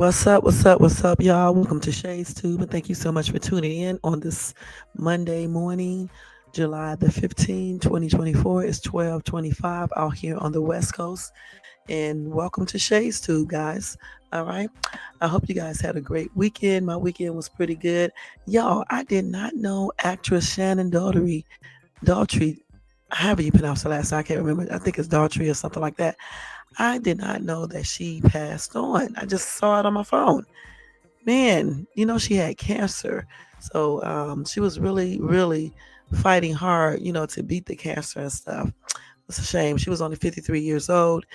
What's up? What's up? What's up, y'all? Welcome to Shades Tube, and thank you so much for tuning in on this Monday morning, July the 15th, 2024. It's 12:25 out here on the West Coast, and welcome to Shades Tube, guys. All right. I hope you guys had a great weekend. My weekend was pretty good. Y'all, I did not know actress Shannon Daughtry, however you pronounce her last name, I can't remember. I think it's Daughtry or something like that. I did not know that she passed on. I just saw it on my phone. Man, she had cancer. So she was really, really fighting hard, to beat the cancer and stuff. It's a shame. She was only 53 years old.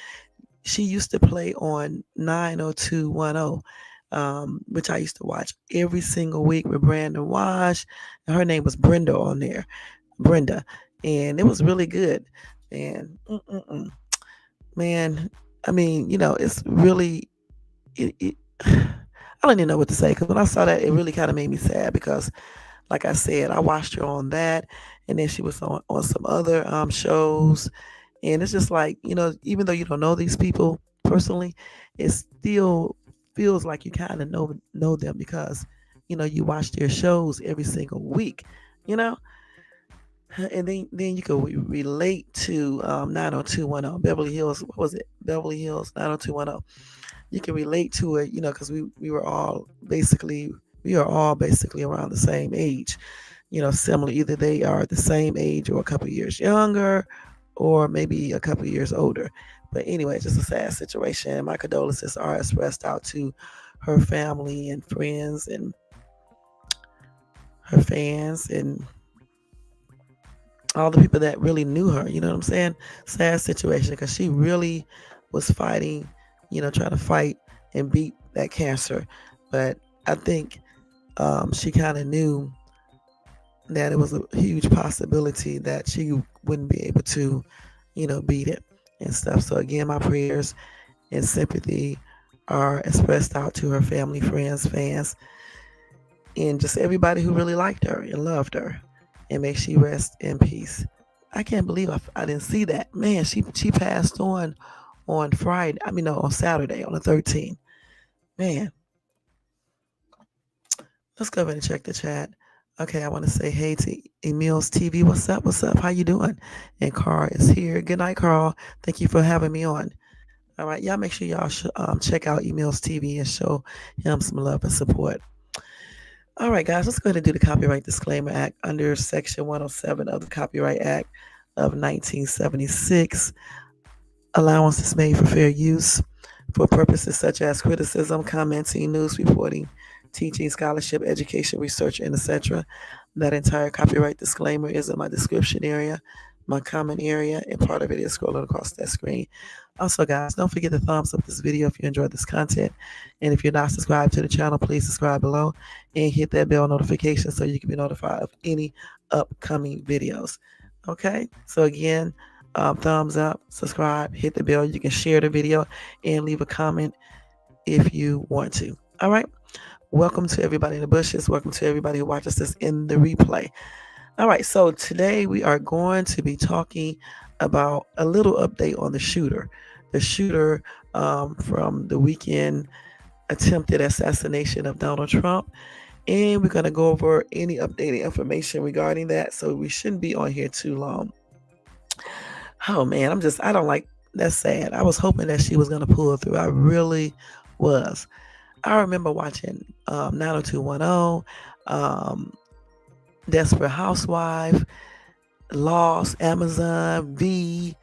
She used to play on 90210, which I used to watch every single week with Brandon Wash. And her name was Brenda on there. Brenda. And it was really good. And man, I mean, it's really it I don't even know what to say because when I saw that, it really kind of made me sad because, like I said, I watched her on that, and then she was on some other shows, and it's just like even though you don't know these people personally, it still feels like you kind of know them because you watch their shows every single week, you know, and then you could relate to 90210 Beverly Hills. What was it? Beverly Hills 90210. You can relate to it, because we are all basically around the same age, similar. Either they are the same age or a couple of years younger, or maybe a couple of years older. But anyway, just a sad situation. My condolences are expressed out to her family and friends and her fans and all the people that really knew her. You know what I'm saying? Sad situation because she really was fighting, trying to fight and beat that cancer. But I think she kind of knew that it was a huge possibility that she wouldn't be able to, beat it and stuff. So again, my prayers and sympathy are expressed out to her family, friends, fans, and just everybody who really liked her and loved her. And may she rest in peace. I can't believe I didn't see that. Man, she passed on Friday. I mean, no, on Saturday, on the 13th. Man, let's go ahead and check the chat. Okay, I want to say hey to Emil's TV. What's up? What's up? How you doing? And Carl is here. Good night, Carl. Thank you for having me on. All right, y'all make sure y'all check out Emil's TV and show him some love and support. All right, guys, let's go ahead and do the Copyright Disclaimer Act under Section 107 of the Copyright Act of 1976. Allowance is made for fair use for purposes such as criticism, commenting, news reporting, teaching, scholarship, education, research, and etc. That entire copyright disclaimer is in my description area, my comment area, and part of it is scrolling across that screen. Also, guys, don't forget to thumbs up this video if you enjoyed this content. And if you're not subscribed to the channel, please subscribe below and hit that bell notification so you can be notified of any upcoming videos. Okay? So again, thumbs up, subscribe, hit the bell. You can share the video and leave a comment if you want to. All right? Welcome to everybody in the bushes. Welcome to everybody who watches this in the replay. All right, so today we are going to be talking about a little update on the shooter. The shooter from the weekend attempted assassination of Donald Trump. And we're going to go over any updated information regarding that. So we shouldn't be on here too long. Oh, man, I don't like, that's sad. I was hoping that she was going to pull through. I really was. I remember watching 90210, Desperate Housewife, Lost, Amazon, V.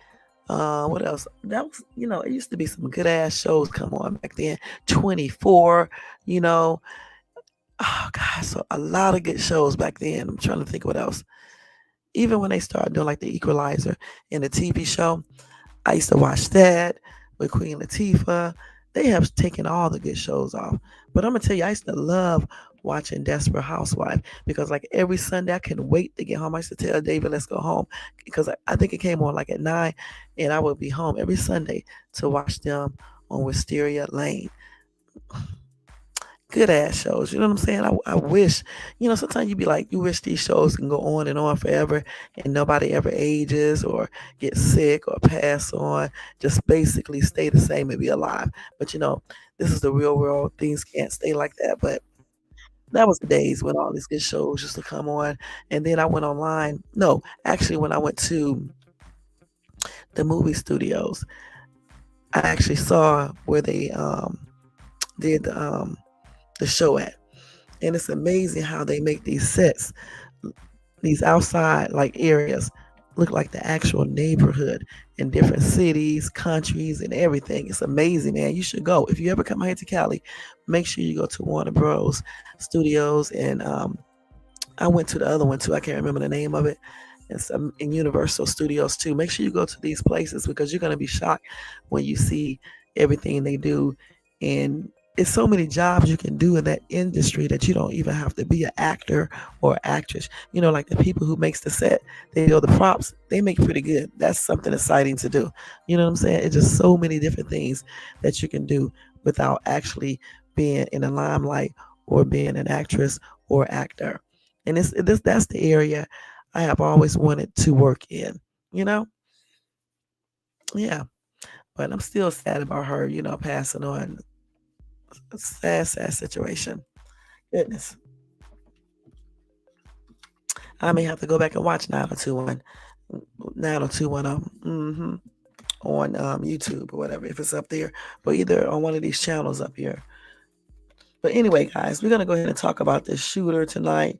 What else? That was, it used to be some good ass shows come on back then. 24, Oh, God, so a lot of good shows back then. I'm trying to think what else. Even when they started doing like the Equalizer in the TV show, I used to watch that with Queen Latifah. They have taken all the good shows off. But I'm going to tell you, I used to love watching Desperate Housewife because like every Sunday I couldn't wait to get home. I used to tell David, let's go home because I think it came on like at 9 and I would be home every Sunday to watch them on Wisteria Lane. good ass shows. You know what I'm saying? I wish, sometimes you be like, you wish these shows can go on and on forever and nobody ever ages or get sick or pass on, just basically stay the same and be alive. But this is the real world. Things can't stay like that. But that was the days when all these good shows used to come on. And then I went online. No, actually, when I went to the movie studios, I actually saw where they did the show at. And it's amazing how they make these sets, these outside like areas look like the actual neighborhood in different cities, countries, and everything. It's amazing, man. You should go. If you ever come here to Cali, make sure you go to Warner Bros. Studios. And I went to the other one too. I can't remember the name of it. And some in Universal Studios too. Make sure you go to these places because you're gonna be shocked when you see everything they do. And it's so many jobs you can do in that industry that you don't even have to be an actor or actress. Like the people who makes the set, they build the props, they make pretty good. That's something exciting to do. You know what I'm saying? It's just so many different things that you can do without actually being in the limelight or being an actress or actor. And that's the area I have always wanted to work in. You know, yeah. But I'm still sad about her, passing on. Sad, sad situation. Goodness. I may have to go back and watch 90210 on YouTube or whatever, if it's up there, or either on one of these channels up here. But anyway, guys, we're going to go ahead and talk about this shooter tonight.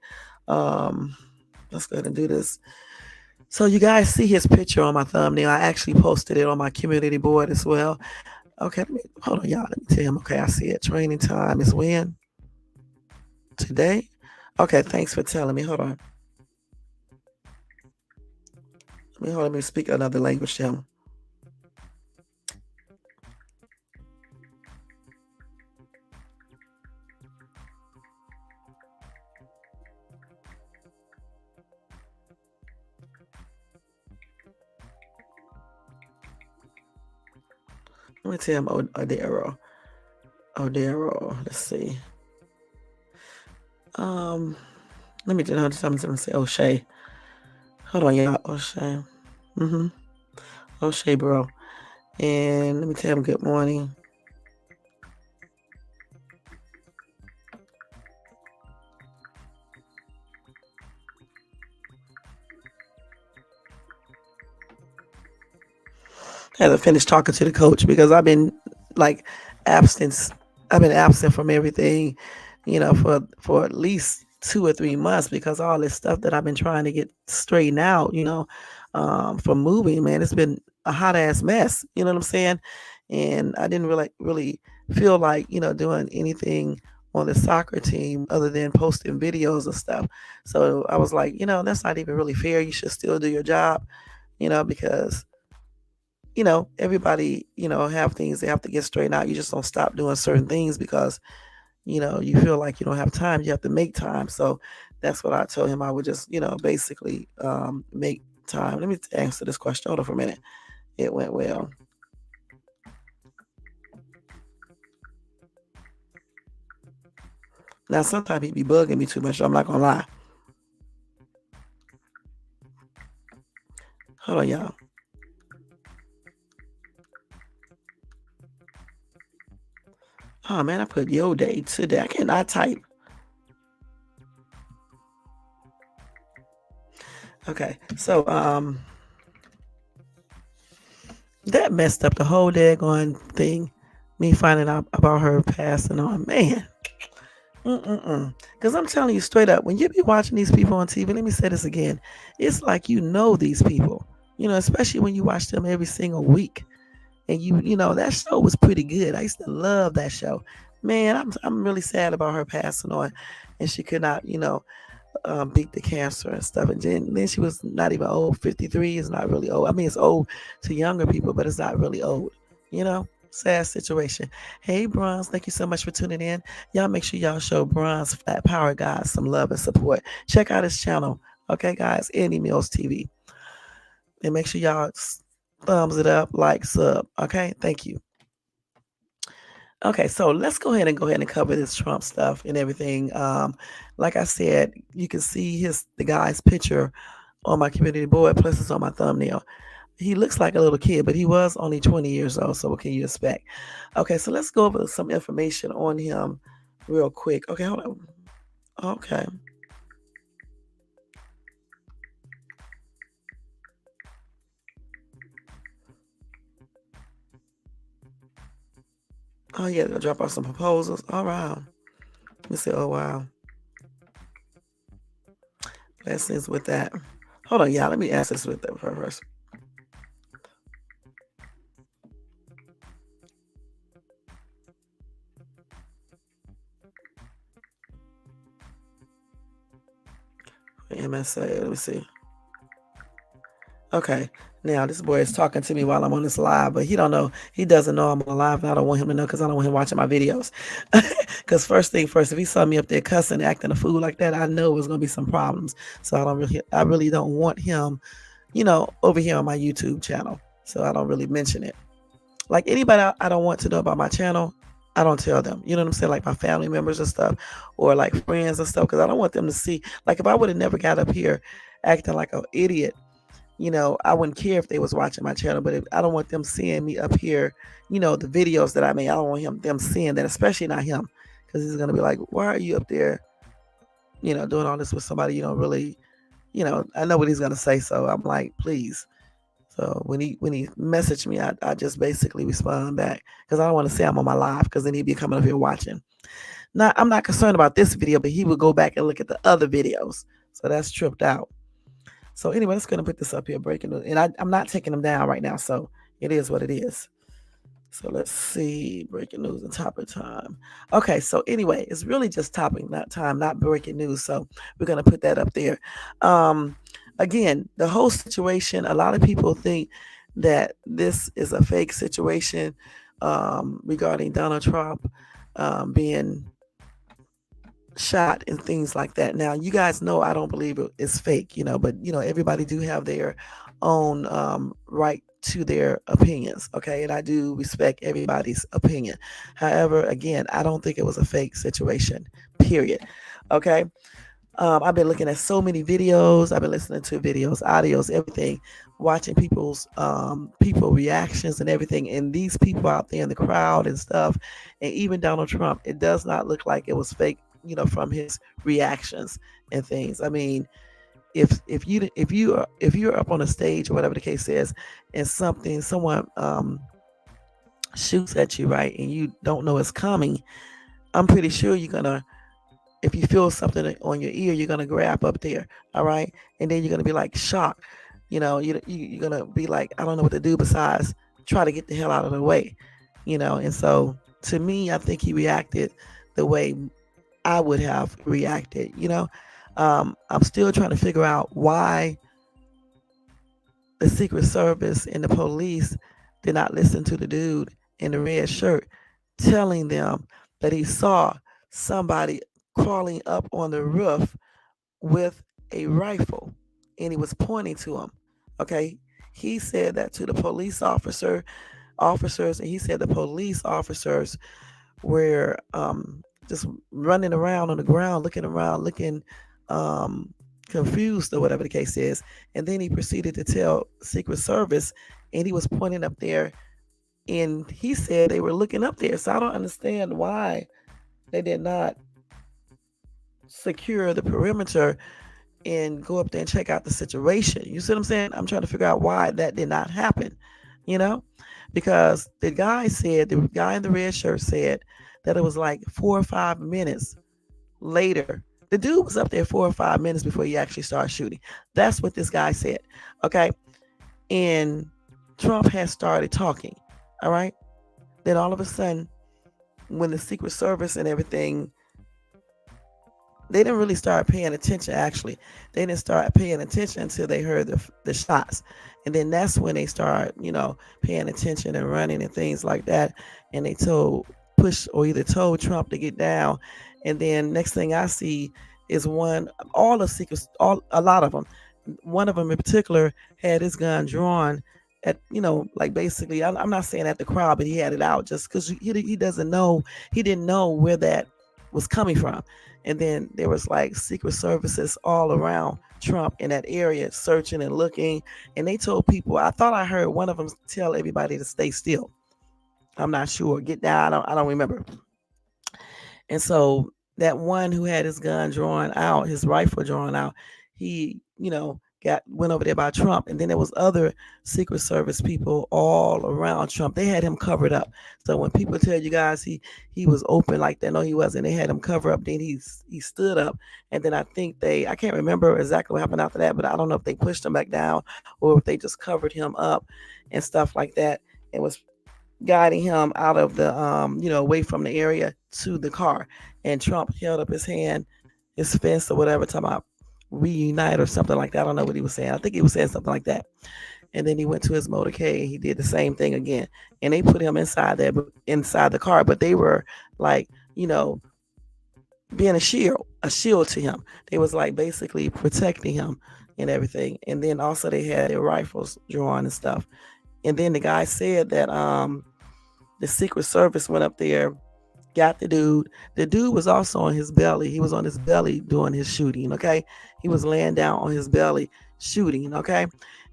Let's go ahead and do this. So you guys see his picture on my thumbnail. I actually posted it on my community board as well. Okay, hold on, y'all. Let me tell him. Okay, I see it. Training time is when? Today? Okay, thanks for telling me. Hold on. Let me speak another language to him. Let me tell him Odero. Let's see. Let me just say O'Shea. Hold on, y'all. O'Shea. O'Shea, bro. And let me tell him good morning. I haven't finished talking to the coach because I've been like absent. I've been absent from everything, for at least 2 or 3 months because all this stuff that I've been trying to get straightened out, from moving, man, it's been a hot ass mess. You know what I'm saying? And I didn't really feel like, doing anything on the soccer team other than posting videos and stuff. So I was like, that's not even really fair. You should still do your job, because everybody, have things they have to get straightened out. You just don't stop doing certain things because, you feel like you don't have time. You have to make time. So that's what I told him. I would just, basically make time. Let me answer this question. Hold on for a minute. It went well. Now, sometimes he be bugging me too much. So I'm not going to lie. Hold on, y'all. Oh man, I put your day today. I cannot type. Okay, so that messed up the whole daggone thing. Me finding out about her passing on, man. Because I'm telling you straight up, when you be watching these people on TV, let me say this again, it's like these people, especially when you watch them every single week. And that show was pretty good. I used to love that show. Man, I'm really sad about her passing on, and she could not, beat the cancer and stuff. And then she was not even old. 53 is not really old. I mean, it's old to younger people, but it's not really old. Sad situation. Hey, Bronze, thank you so much for tuning in. Y'all make sure y'all show Bronze Flat Power Guys some love and support. Check out his channel, okay, guys? Any Meals TV, and make sure y'all thumbs it up, like, sub. Okay, thank you. Okay, so let's go ahead and cover this Trump stuff and everything. Like I said, you can see the guy's picture on my community board, plus it's on my thumbnail. He looks like a little kid, but he was only 20 years old. So what can you expect? Okay, so let's go over some information on him real quick. Okay, hold on. Okay. Oh yeah, they'll drop off some proposals. All right. Let me see. Oh wow. Blessings with that. Hold on, yeah. Let me ask this with that first. MSA. Let me see. Okay. Now this boy is talking to me while I'm on this live, but he don't know. He doesn't know I'm on live, and I don't want him to know because I don't want him watching my videos. Because first thing first, if he saw me up there cussing, acting a fool like that, I know it's gonna be some problems. So I really don't want him, over here on my YouTube channel. So I don't really mention it. Like anybody I don't want to know about my channel, I don't tell them. You know what I'm saying? Like my family members and stuff, or like friends and stuff, because I don't want them to see. Like if I would have never got up here acting like an idiot, I wouldn't care if they was watching my channel, but I don't want them seeing me up here, the videos that I made. I don't want them seeing that, especially not him, because he's gonna be like, why are you up there, doing all this with somebody you don't really, I know what he's gonna say. So I'm like, please. So when he messaged me, I just basically respond back because I don't want to say I'm on my live because then he'd be coming up here watching. Now I'm not concerned about this video, but he would go back and look at the other videos. So that's tripped out. So anyway, let's gonna put this up here, breaking news, and I'm not taking them down right now. So it is what it is. So let's see, breaking news and topic time. Okay, so anyway, it's really just topic, not time, not breaking news. So we're gonna put that up there. Again, the whole situation, a lot of people think that this is a fake situation regarding Donald Trump being shot and things like that. Now, you guys know I don't believe it's fake, but everybody do have their own right to their opinions, okay? And I do respect everybody's opinion. However, again, I don't think it was a fake situation, period. Okay. I've been looking at so many videos. I've been listening to videos, audios, everything, watching people reactions and everything. And these people out there in the crowd and stuff, and even Donald Trump, it does not look like it was fake, from his reactions and things. I mean, if you're up on a stage or whatever the case is, and someone shoots at you, right, and you don't know it's coming, I'm pretty sure you're gonna, if you feel something on your ear, you're gonna grab up there, all right, and then you're gonna be like shocked, you're gonna be like, I don't know what to do besides try to get the hell out of the way, and so to me, I think he reacted the way I would have reacted. I'm still trying to figure out why the Secret Service and the police did not listen to the dude in the red shirt telling them that he saw somebody crawling up on the roof with a rifle and he was pointing to him. Okay. He said that to the officers, and he said the police officers were just running around on the ground, looking around, looking confused or whatever the case is. And then he proceeded to tell Secret Service, and he was pointing up there, and he said they were looking up there. So I don't understand why they did not secure the perimeter and go up there and check out the situation. You see what I'm saying? I'm trying to figure out why that did not happen, you know? Because the guy in the red shirt said that it was like 4 or 5 minutes later. The dude was up there 4 or 5 minutes before he actually started shooting. That's what this guy said. Okay. And Trump has started talking. All right. Then all of a sudden, when the Secret Service and everything, they didn't really start paying attention. Actually, they didn't start paying attention until they heard the shots, and then that's when they start, paying attention and running and things like that. And they either told Trump to get down, and then next thing I see is all the secrets, a lot of them. One of them in particular had his gun drawn, at like basically, I'm not saying at the crowd, but he had it out just because he doesn't know, he didn't know where that was coming from. And then there was like secret services all around Trump in that area searching and looking, and they told people, I thought I heard one of them tell everybody to stay still. I'm not sure, get down, I don't remember. And so that one who had his gun drawn out, his rifle drawn out, he, got went over there by Trump. And then there was other Secret Service people all around Trump. They had him covered up. So when people tell you guys he was open like that, no, he wasn't. They had him covered up. Then he stood up, and then I think I can't remember exactly what happened after that, but I don't know if they pushed him back down or if they just covered him up and stuff like that, and was guiding him out of the away from the area to the car. And Trump held up his hand, his fist or whatever, talking about reunite or something like that. I don't know what he was saying. I think he was saying something like that. And then he went to his motorcade and he did the same thing again. And they put him inside the car, but they were like, being a shield to him. They was like basically protecting him and everything. And then also they had their rifles drawn and stuff. And then the guy said that the Secret Service went up there, got the dude. The dude was also on his belly. He was on his belly doing his shooting. Okay, he was laying down on his belly shooting. Okay,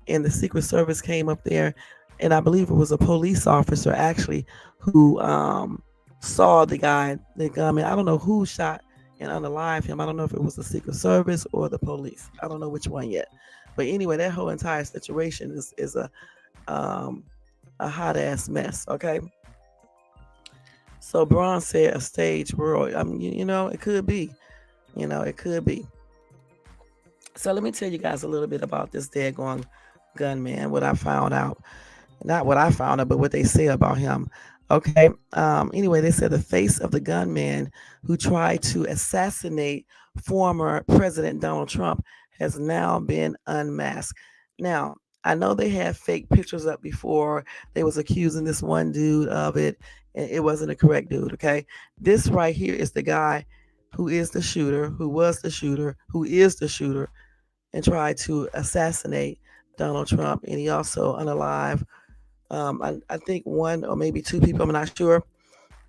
and the Secret Service came up there, and I believe it was a police officer actually who saw the guy, the gunman. I don't know who shot and unalived him. I don't know if it was the Secret Service or the police. I don't know which one yet. But anyway, that whole entire situation is um, a hot ass mess. Okay. So Braun said a stage world. I mean, it could be. It could be. So let me tell you guys a little bit about this daggone gunman, what I found out. Not what I found out, but what they say about him. Okay. Anyway, they said the face of the gunman who tried to assassinate former President Donald Trump has now been unmasked. Now, I know they had fake pictures up before. They was accusing this one dude of it, and it wasn't a correct dude. Okay. This right here is the guy who is the shooter, who was the shooter, who is the shooter, and tried to assassinate Donald Trump. And he also unalive, I think one or maybe two people, I'm not sure,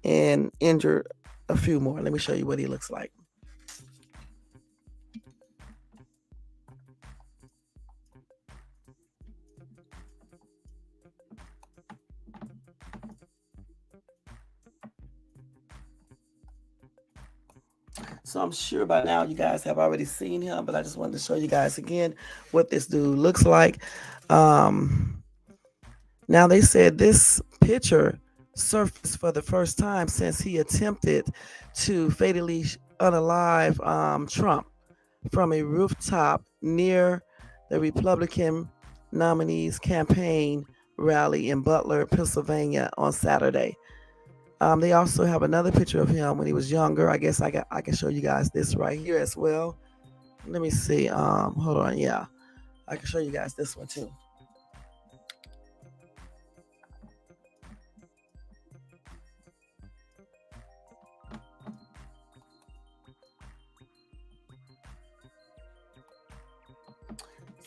and injured a few more. Let me show you what he looks like. So I'm sure by now you guys have already seen him, but I just wanted to show you guys again what this dude looks like. Um, Now they said this picture surfaced for the first time since he attempted to fatally unalive Trump from a rooftop near the Republican nominee's campaign rally in Butler, Pennsylvania on Saturday. They also have another picture of him when he was younger. I guess I can show you guys this right here as well. Let me see. Hold on. Yeah, I can show you guys this one too.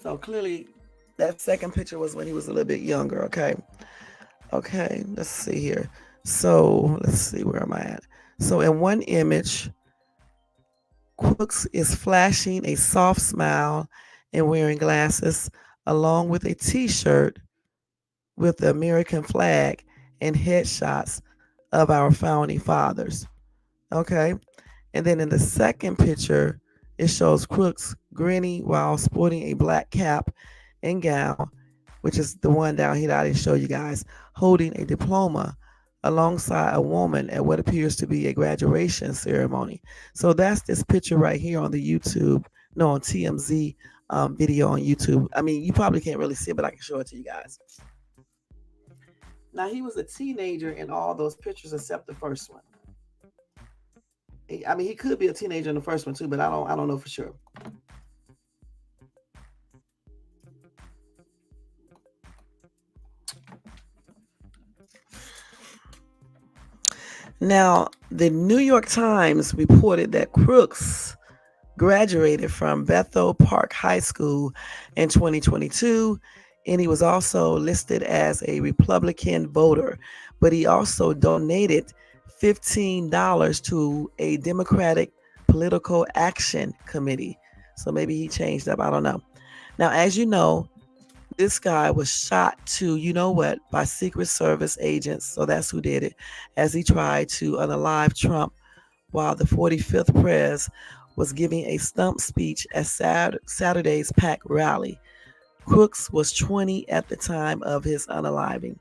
So clearly, that second picture was when he was a little bit younger. Okay. Okay. Let's see here. So let's see, where am I at? So in one image, Crooks is flashing a soft smile and wearing glasses, along with a T-shirt with the American flag and headshots of our founding fathers. Okay. And then in the second picture, it shows Crooks grinning while sporting a black cap and gown, which is the one down here that I didn't show you guys, holding a diploma alongside a woman at what appears to be a graduation ceremony. So that's this picture right here on the YouTube, no, on TMZ video on YouTube. I mean, you probably can't really see it, but I can show it to you guys. Now, he was a teenager in all those pictures except the first one. I mean, he could be a teenager in the first one too, but I don't know for sure. Now, the New York Times reported that Crooks graduated from Bethel Park High School in 2022 and he was also listed as a Republican voter, but he also donated $15 to a Democratic Political Action Committee. So maybe he changed up. I don't know. Now, as you know, this guy was shot to, you know what, by Secret Service agents. So that's who did it, as he tried to unalive Trump while the 45th pres was giving a stump speech at Saturday's PAC rally. Crooks was 20 at the time of his unaliving.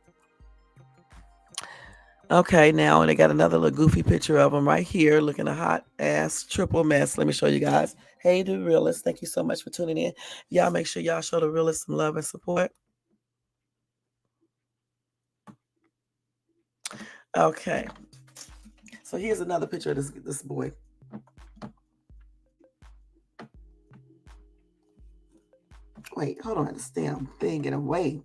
Okay, now and they got another little goofy picture of him right here, looking a hot ass triple mess. Let me show you guys. Hey, the realist, thank you so much for tuning in. Y'all make sure y'all show the realist some love and support. Okay, so here's another picture of this boy. Wait, hold on, this damn thing get away.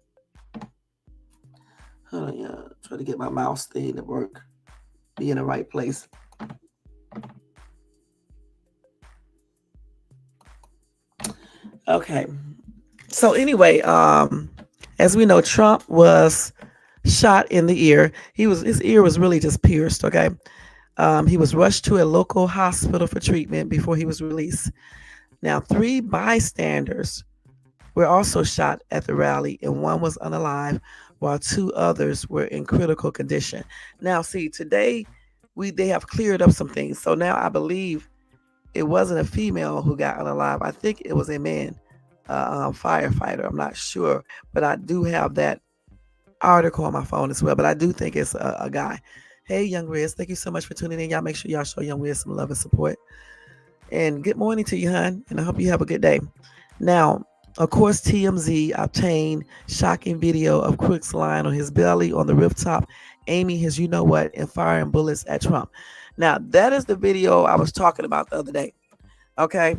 Hold on, yeah, try to get my mouse thing to work, be in the right place. Okay, so anyway, as we know, Trump was shot in the ear. His ear was really just pierced. Okay, he was rushed to a local hospital for treatment before he was released. Now, 3 bystanders were also shot at the rally, and one was unalive, while 2 others were in critical condition. Now, see, today they have cleared up some things. So now I believe it wasn't a female who got unalive. I think it was a man, firefighter. I'm not sure, but I do have that article on my phone as well. But I do think it's a guy. Hey, Young Riz, thank you so much for tuning in. Y'all make sure y'all show Young Riz some love and support. And good morning to you, hon. And I hope you have a good day. Now, of course, TMZ obtained shocking video of Crooks lying on his belly on the rooftop, aiming his you know what and firing bullets at Trump. Now, that is the video I was talking about the other day. Okay.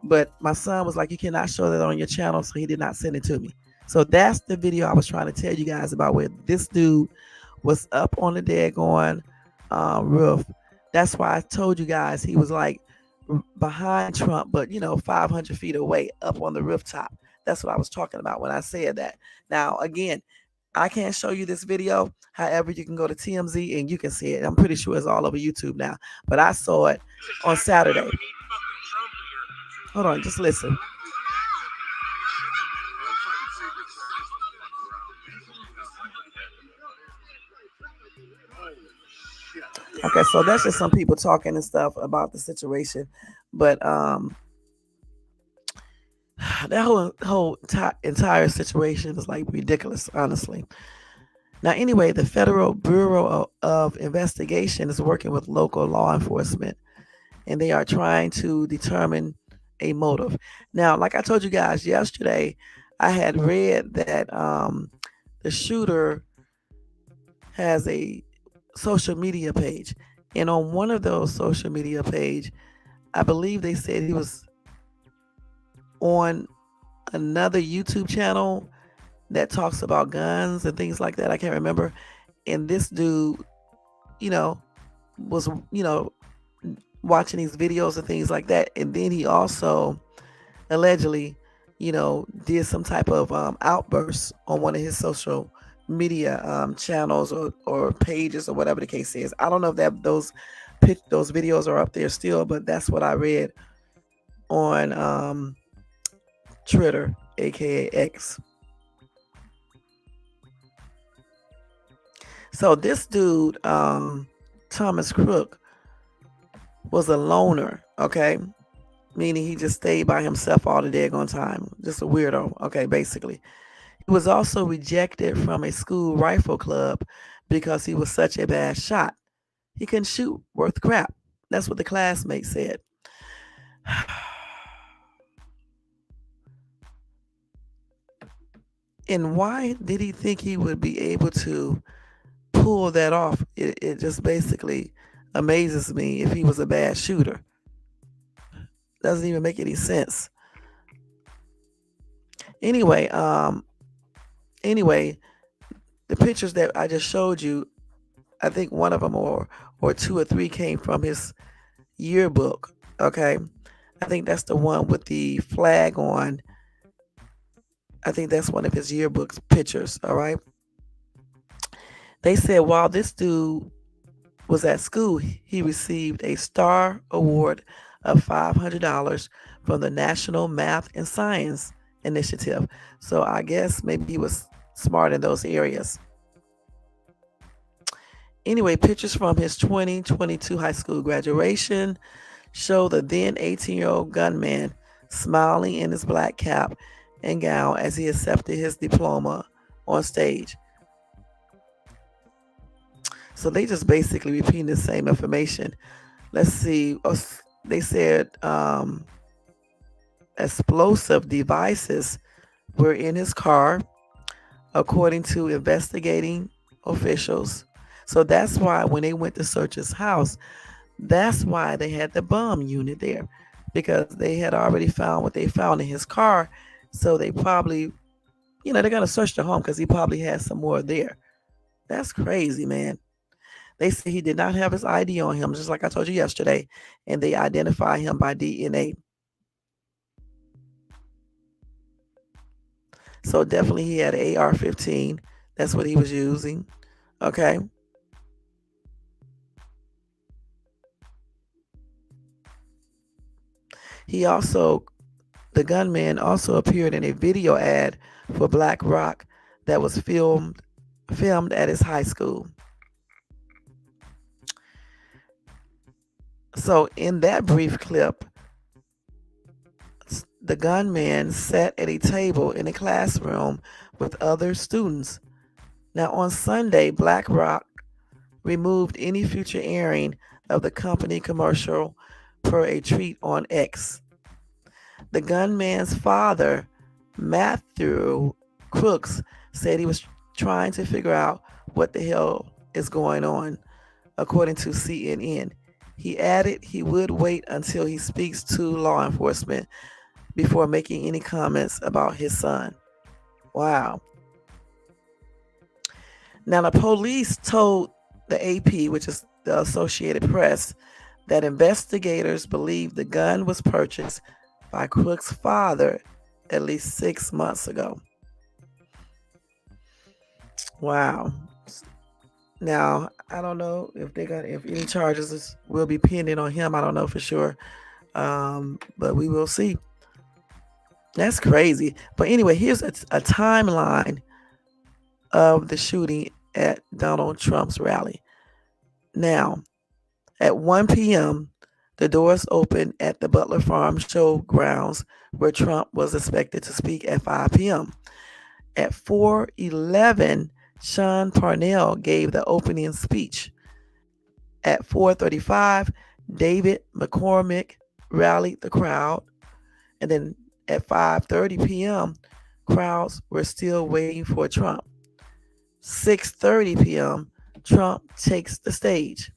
But my son was like, you cannot show that on your channel. So he did not send it to me. So that's the video I was trying to tell you guys about, where this dude was up on the daggone roof. That's why I told you guys he was like behind Trump, but 500 feet away up on the rooftop. That's what I was talking about when I said that. Now, again, I can't show you this video. However, you can go to TMZ and you can see it. I'm pretty sure it's all over YouTube now. But I saw it on Saturday. Hold on, just listen. Okay, so that's just some people talking and stuff about the situation. But that whole entire situation is like ridiculous, honestly. Now, anyway, the Federal Bureau of Investigation is working with local law enforcement, and they are trying to determine a motive. Now, like I told you guys yesterday, I had read that the shooter has a social media page, and on one of those social media page, I believe they said he was on another YouTube channel that talks about guns and things like that. I can't remember. And this dude, was, watching these videos and things like that. And then he also allegedly, did some type of outburst on one of his social media channels or pages or whatever the case is. I don't know if those videos are up there still, but that's what I read on Twitter, aka X. So this dude, Thomas Crook, was a loner, okay? Meaning he just stayed by himself all the daggone time. Just a weirdo, okay, basically. He was also rejected from a school rifle club because he was such a bad shot. He couldn't shoot worth crap. That's what the classmate said. And why did he think he would be able to pull that off? It just basically amazes me if he was a bad shooter. Doesn't even make any sense. Anyway, the pictures that I just showed you, I think one of them or 2 or 3 came from his yearbook. Okay, I think that's the one with the flag on. I think that's one of his yearbook pictures. All right. They said while this dude was at school, he received a star award of $500 from the National Math and Science Initiative. So I guess maybe he was smart in those areas. Anyway, pictures from his 2022 high school graduation show the then 18-year-old gunman smiling in his black cap and gown as he accepted his diploma on stage. So they just basically repeating the same information. Let's see. They said explosive devices were in his car, according to investigating officials. So that's why when they went to search his house, that's why they had the bomb unit there, because they had already found what they found in his car. So they probably, they're going to search the home because he probably has some more there. That's crazy, man. They say he did not have his ID on him, just like I told you yesterday, and they identify him by DNA. So definitely he had an AR-15. That's what he was using. Okay. He also, the gunman also appeared in a video ad for Black Rock that was filmed at his high school. So in that brief clip, the gunman sat at a table in a classroom with other students. Now on Sunday, Black Rock removed any future airing of the company commercial per a tweet on X. The gunman's father, Matthew Crooks, said he was trying to figure out what the hell is going on, according to CNN. He added he would wait until he speaks to law enforcement before making any comments about his son. Wow. Now, the police told the AP, which is the Associated Press, that investigators believe the gun was purchased by Crook's father at least 6 months ago. Wow. Now, I don't know if any charges will be pending on him. I don't know for sure, but we will see. That's crazy. But anyway, here's a timeline of the shooting at Donald Trump's rally. Now, at 1 p.m., the doors opened at the Butler Farm Showgrounds where Trump was expected to speak at 5 p.m. At 4:11, Sean Parnell gave the opening speech. At 4:35, David McCormick rallied the crowd. And then at 5:30 p.m., crowds were still waiting for Trump. 6:30 p.m., Trump takes the stage.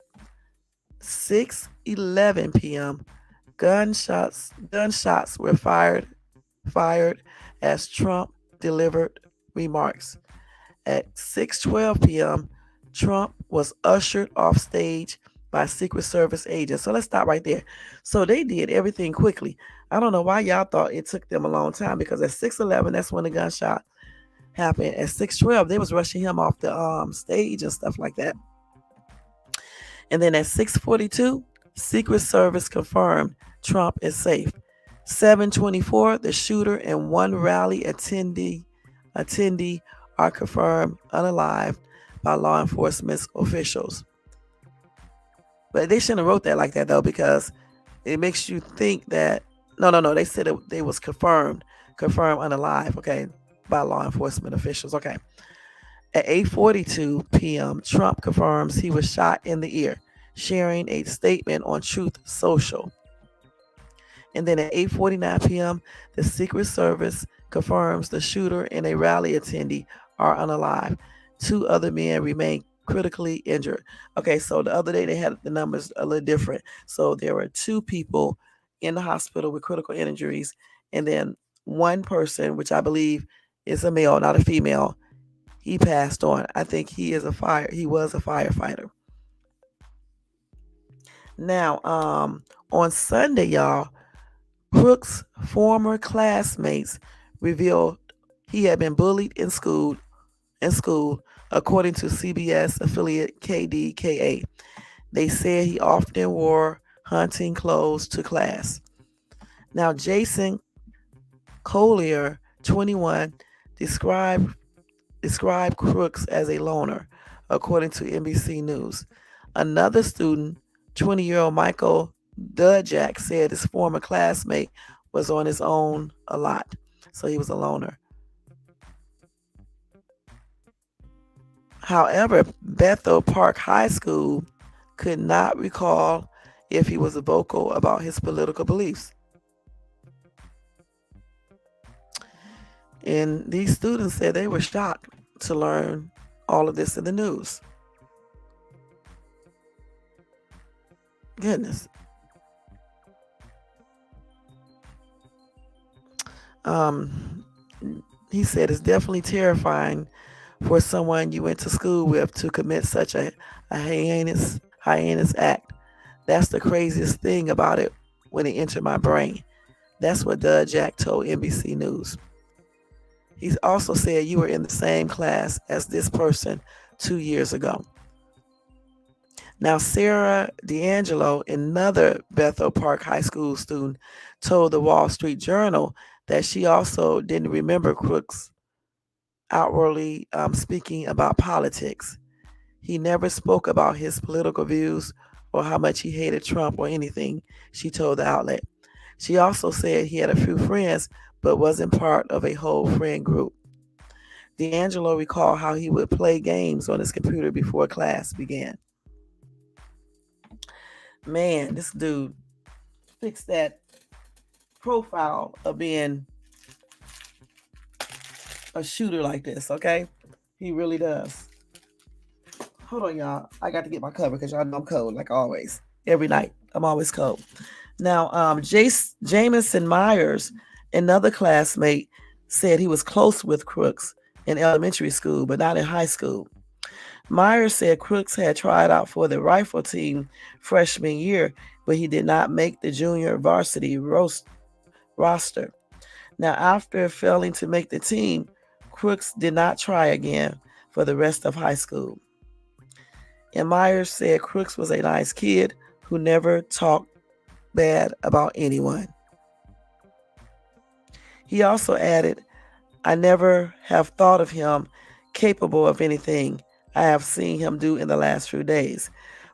6:11 p.m., gunshots were fired as Trump delivered remarks. At 6:12 p.m., Trump was ushered off stage by Secret Service agents. So let's stop right there. So they did everything quickly. I don't know why y'all thought it took them a long time, because at 6:11, that's when the gunshot happened. At 6:12, they was rushing him off the stage and stuff like that. And then at 6:42, Secret Service confirmed Trump is safe. 7:24, the shooter and one rally attendee are confirmed unalived by law enforcement officials. But they shouldn't have wrote that like that, though, because it makes you think that no. They said they was confirmed unalive, okay, by law enforcement officials. Okay. At 8:42 p.m., Trump confirms he was shot in the ear, sharing a statement on Truth Social. And then at 8:49 p.m., the Secret Service confirms the shooter and a rally attendee are unalive. 2 other men remain critically injured. Okay, so the other day they had the numbers a little different. So there were 2 people in the hospital with critical injuries, and then one person, which I believe is a male, not a female, he passed on. I think he was a firefighter. Now, on Sunday, y'all, Crook's former classmates revealed He had been bullied in school, according to CBS affiliate KDKA. They said he often wore hunting clothes to class. Now, Jason Collier, 21, described Crooks as a loner, according to NBC News. Another student, 20-year-old Michael Dudjak, said his former classmate was on his own a lot, so he was a loner. However, Bethel Park High School could not recall if he was vocal about his political beliefs. And these students said they were shocked to learn all of this in the news. Goodness. Um, he said it's definitely terrifying for someone you went to school with to commit such a heinous act. That's the craziest thing about it when it entered my brain. That's what Doug Jack told NBC News. He also said you were in the same class as this person 2 years ago. Now, Sarah D'Angelo, another Bethel Park High School student, told the Wall Street Journal that she also didn't remember Crooks outwardly speaking about politics. He never spoke about his political views or how much he hated Trump or anything, she told the outlet. She also said he had a few friends but wasn't part of a whole friend group. D'Angelo recalled how he would play games on his computer before class began. Man, this dude fixed that profile of being a shooter like this, okay? He really does. Hold on, y'all. I got to get my cover because y'all know I'm cold, like always. Every night, I'm always cold. Now, Jamison Myers, another classmate, said he was close with Crooks in elementary school, but not in high school. Myers said Crooks had tried out for the rifle team freshman year, but he did not make the junior varsity roster. Now, after failing to make the team, Crooks did not try again for the rest of high school. And Myers said Crooks was a nice kid who never talked bad about anyone. He also added, I never have thought of him capable of anything I have seen him do in the last few days.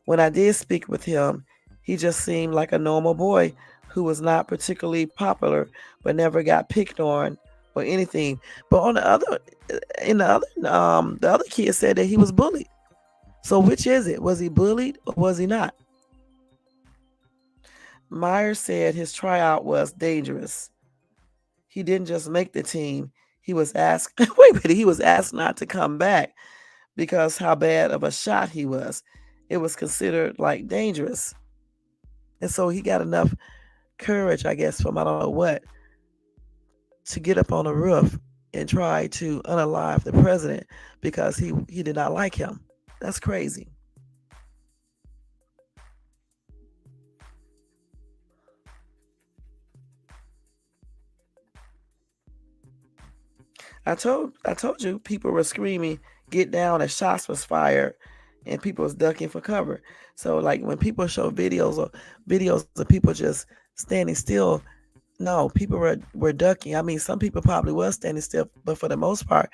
When I did speak with him, he just seemed like a normal boy who was not particularly popular but never got picked on or anything. But on the other the other kid said that he was bullied. So which is it? Was he bullied or was he not? Myers said his tryout was dangerous. He didn't just make the team. He was asked wait a minute, he was asked not to come back because how bad of a shot he was. It was considered like dangerous. And so he got enough courage, I guess, from I don't know what, to get up on a roof and try to unalive the president because he did not like him. That's crazy. I told you people were screaming, get down, and shots was fired and people was ducking for cover. So like when people show videos of people just standing still, no, people were ducking. I mean, some people probably was standing still, but for the most part,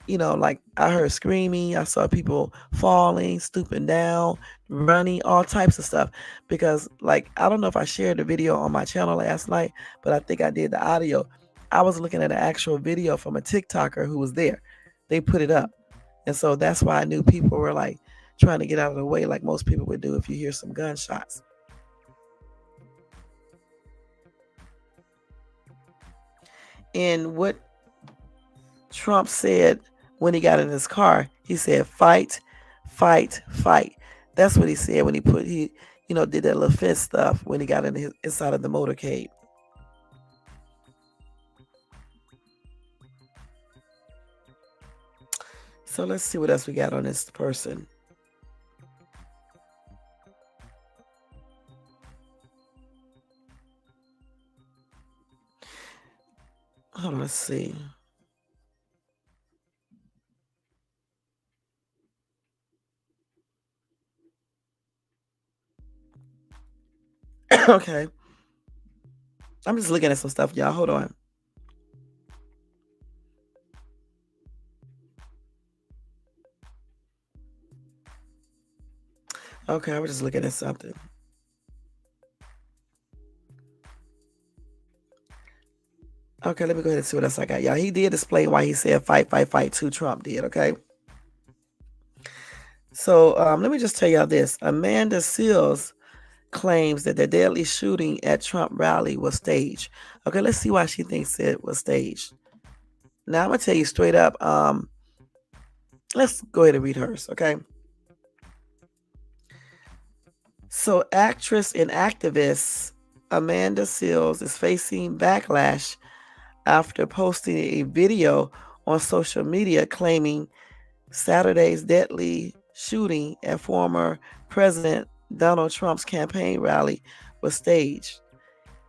like I heard screaming, I saw people falling, stooping down, running, all types of stuff. Because, like, I don't know if I shared the video on my channel last night, but I think I did the audio. I was looking at an actual video from a TikToker who was there. They put it up. And so that's why I knew people were like trying to get out of the way, like most people would do if you hear some gunshots. And what Trump said when he got in his car, he said, fight, fight, fight. That's what he said when he did that little fist stuff when he got inside of the motorcade. So let's see what else we got on this person. Let's see. Okay. I'm just looking at some stuff, y'all. Hold on. Okay, I was just looking at something. Okay, let me go ahead and see what else I got. Y'all, he did explain why he said fight, fight, fight to Trump did, okay? So let me just tell y'all this. Amanda Seals claims that the deadly shooting at Trump rally was staged. Okay, let's see why she thinks it was staged. Now I'm gonna tell you straight up. Let's go ahead and read hers, okay? So actress and activist Amanda Seals is facing backlash after posting a video on social media claiming Saturday's deadly shooting at former President Donald Trump's campaign rally was staged.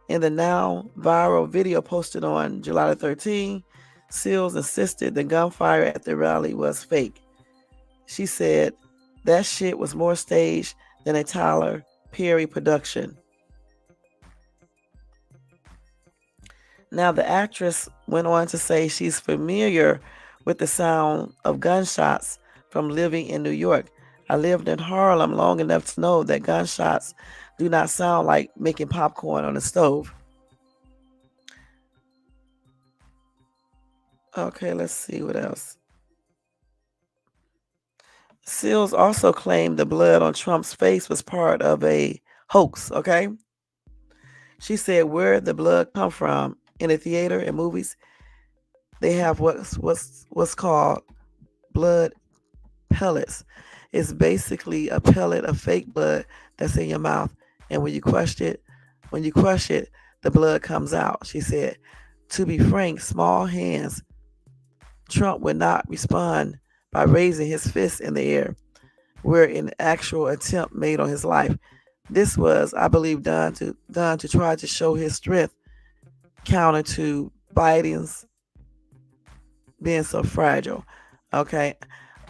In the now viral video posted on July 13, Seals insisted the gunfire at the rally was fake. She said that shit was more staged than a Tyler Perry production. Now, the actress went on to say she's familiar with the sound of gunshots from living in New York. I lived in Harlem long enough to know that gunshots do not sound like making popcorn on a stove. Okay, let's see what else. Seals also claimed the blood on Trump's face was part of a hoax, okay? She said where the blood come from in a theater and movies, they have what's called blood pellets. It's basically a pellet of fake blood that's in your mouth, and when you crush it, the blood comes out. She said, to be frank, small hands. Trump would not respond by raising his fist in the air, where an actual attempt made on his life. This was, I believe, done to try to show his strength, counter to Biden's being so fragile. Okay.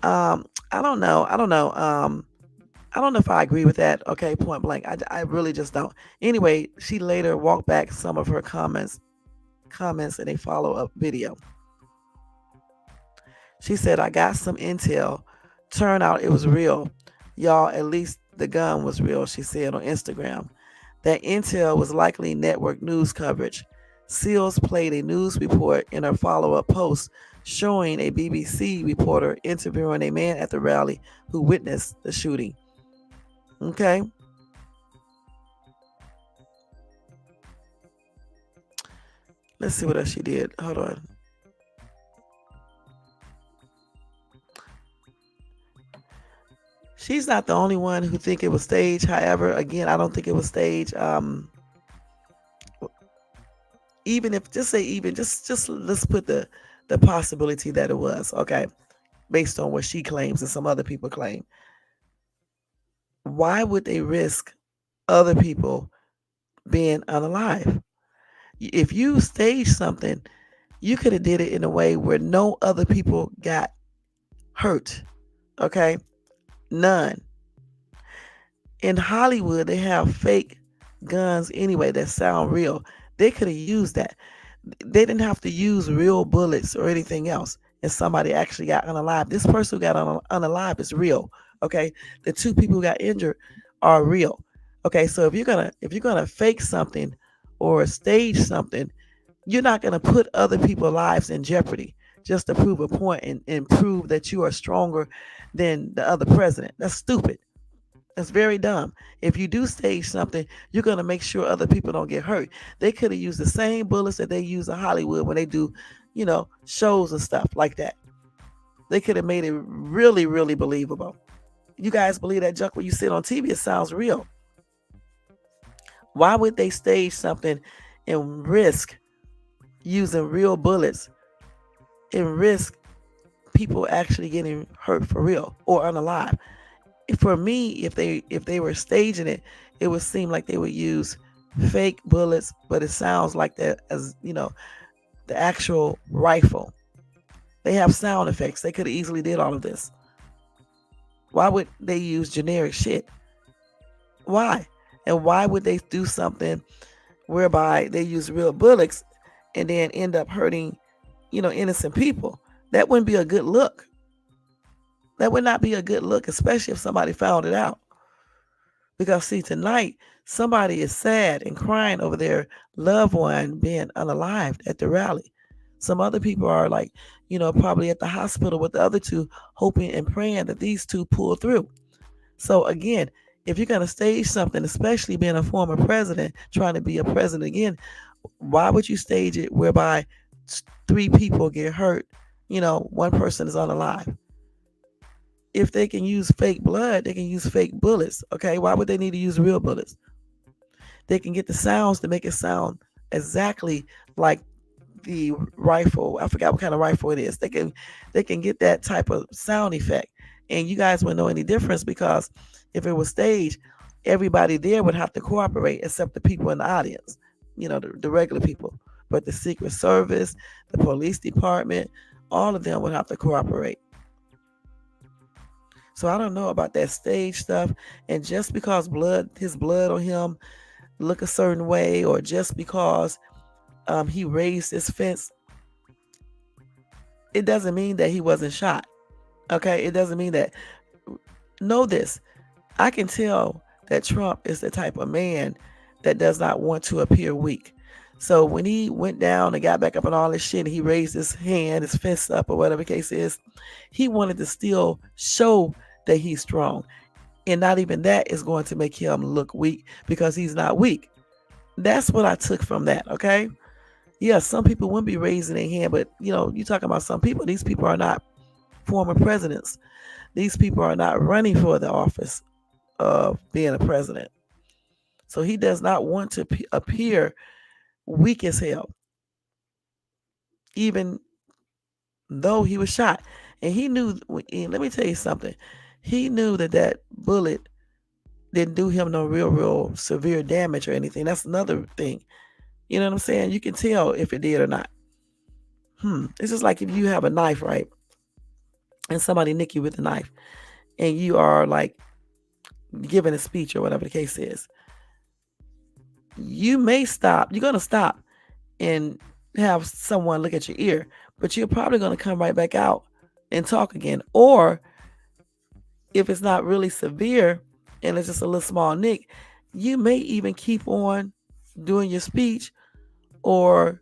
I don't know. I don't know if I agree with that. Okay, point blank. I really just don't. Anyway, she later walked back some of her comments in a follow up video. She said, I got some intel. Turned out it was real. Y'all, at least the gun was real, she said on Instagram. That intel was likely network news coverage. Seals played a news report in her follow up post showing a BBC reporter interviewing a man at the rally who witnessed the shooting. Okay. Let's see what else she did. Hold on. She's not the only one who think it was staged. However, again, I don't think it was staged. Even if just say even just let's put the possibility that it was, okay, based on what she claims and some other people claim. Why would they risk other people being unalive? If you stage something, you could have did it in a way where no other people got hurt. Okay? None. In Hollywood, they have fake guns anyway that sound real. They could have used that. They didn't have to use real bullets or anything else. And somebody actually got unalive. This person who got unalive is real. Okay, the two people who got injured are real. Okay, so if you're gonna fake something or stage something, you're not gonna put other people's lives in jeopardy just to prove a point and prove that you are stronger than the other president. That's stupid. That's very dumb. If you do stage something, you're going to make sure other people don't get hurt. They could have used the same bullets that they use in Hollywood when they do, shows and stuff like that. They could have made it really, really believable. You guys believe that junk when you see it on TV? It sounds real. Why would they stage something and risk using real bullets and risk people actually getting hurt for real or unalive? For me, if they were staging it, it would seem like they would use fake bullets, but it sounds like that as the actual rifle. They have sound effects. They could have easily did all of this. Why would they use generic shit? Why? And why would they do something whereby they use real bullets and then end up hurting, innocent people? That wouldn't be a good look. That would not be a good look, especially if somebody found it out. Because see, tonight somebody is sad and crying over their loved one being unalived at the rally. Some other people are like, probably at the hospital with the other two, hoping and praying that these two pull through. So again, if you're gonna stage something, especially being a former president, trying to be a president again, why would you stage it whereby three people get hurt? One person is unalive. If they can use fake blood, they can use fake bullets. Okay, why would they need to use real bullets? They can get the sounds to make it sound exactly like the rifle. I forgot what kind of rifle it is. They can get that type of sound effect, and you guys wouldn't know any difference because if it was staged, everybody there would have to cooperate except the people in the audience. The regular people. But the Secret Service, the police department, all of them would have to cooperate. So I don't know about that stage stuff. And just because his blood on him look a certain way, or just because he raised his fence, it doesn't mean that he wasn't shot. Okay, it doesn't mean that. Know this. I can tell that Trump is the type of man that does not want to appear weak. So when he went down and got back up and all this shit, and he raised his hand, his fist up, or whatever the case is, he wanted to still show that he's strong. And not even that is going to make him look weak, because he's not weak. That's what I took from that, okay? Yeah, some people wouldn't be raising their hand, but you talking about some people. These people are not former presidents. These people are not running for the office of being a president. So he does not want to appear weak as hell, even though he was shot. And he knew, and let me tell you something, he knew that bullet didn't do him no real severe damage or anything. That's another thing. You know what I'm saying? You can tell if it did or not. It's just like if you have a knife, right? And somebody nick you with a knife, and you are like giving a speech or whatever the case is. You may stop. You're gonna stop and have someone look at your ear, but you're probably gonna come right back out and talk again. Or if it's not really severe and it's just a little small nick, you may even keep on doing your speech, or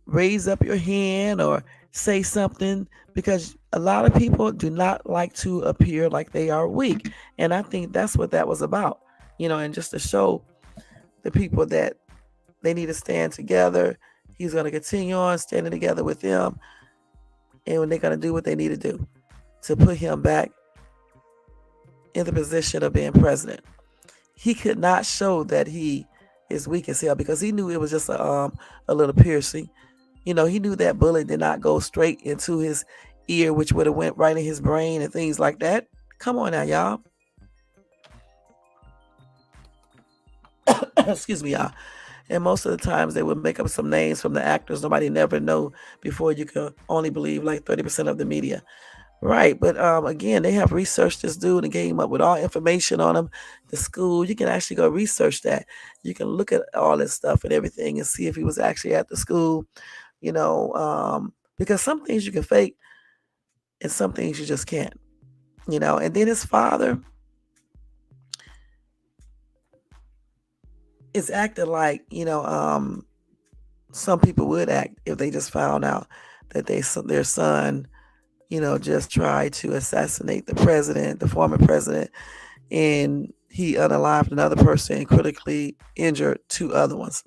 raise up your hand, or say something, because a lot of people do not like to appear like they are weak. And I think that's what that was about, and just to show the people that they need to stand together. He's going to continue on standing together with them, and they're going to do what they need to do to put him back in the position of being president. He could not show that he is weak as hell, because he knew it was just a little piercing. He knew that bullet did not go straight into his ear, which would have went right in his brain and things like that. Come on now, y'all. Excuse me, y'all. And most of the times they would make up some names from the actors nobody never know before. You can only believe like 30% of the media. Right. But again, they have researched this dude and came up with all information on him. The school, you can actually go research that. You can look at all this stuff and everything and see if he was actually at the school, because some things you can fake and some things you just can't, And then his father is acting like, some people would act if they just found out that their son, just tried to assassinate the president, the former president, and he unalived another person and critically injured two other ones.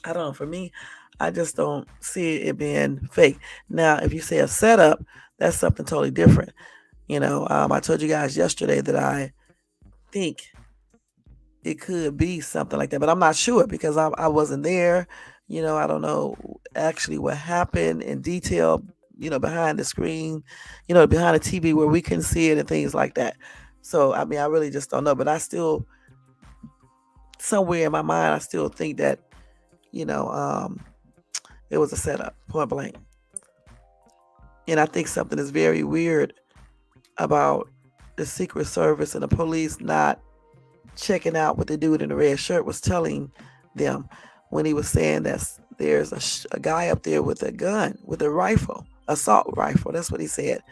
I don't know. For me, I just don't see it being fake. Now, if you say a setup, that's something totally different. I told you guys yesterday that I think it could be something like that, but I'm not sure because I wasn't there. I don't know actually what happened in detail, behind the screen, behind the TV where we can see it and things like that. So, I mean, I really just don't know, but I still, somewhere in my mind, I still think that, it was a setup, point blank. And I think something is very weird about the Secret Service and the police not checking out what the dude in the red shirt was telling them when he was saying that there's a guy up there with a gun, with a rifle, assault rifle. That's what he said.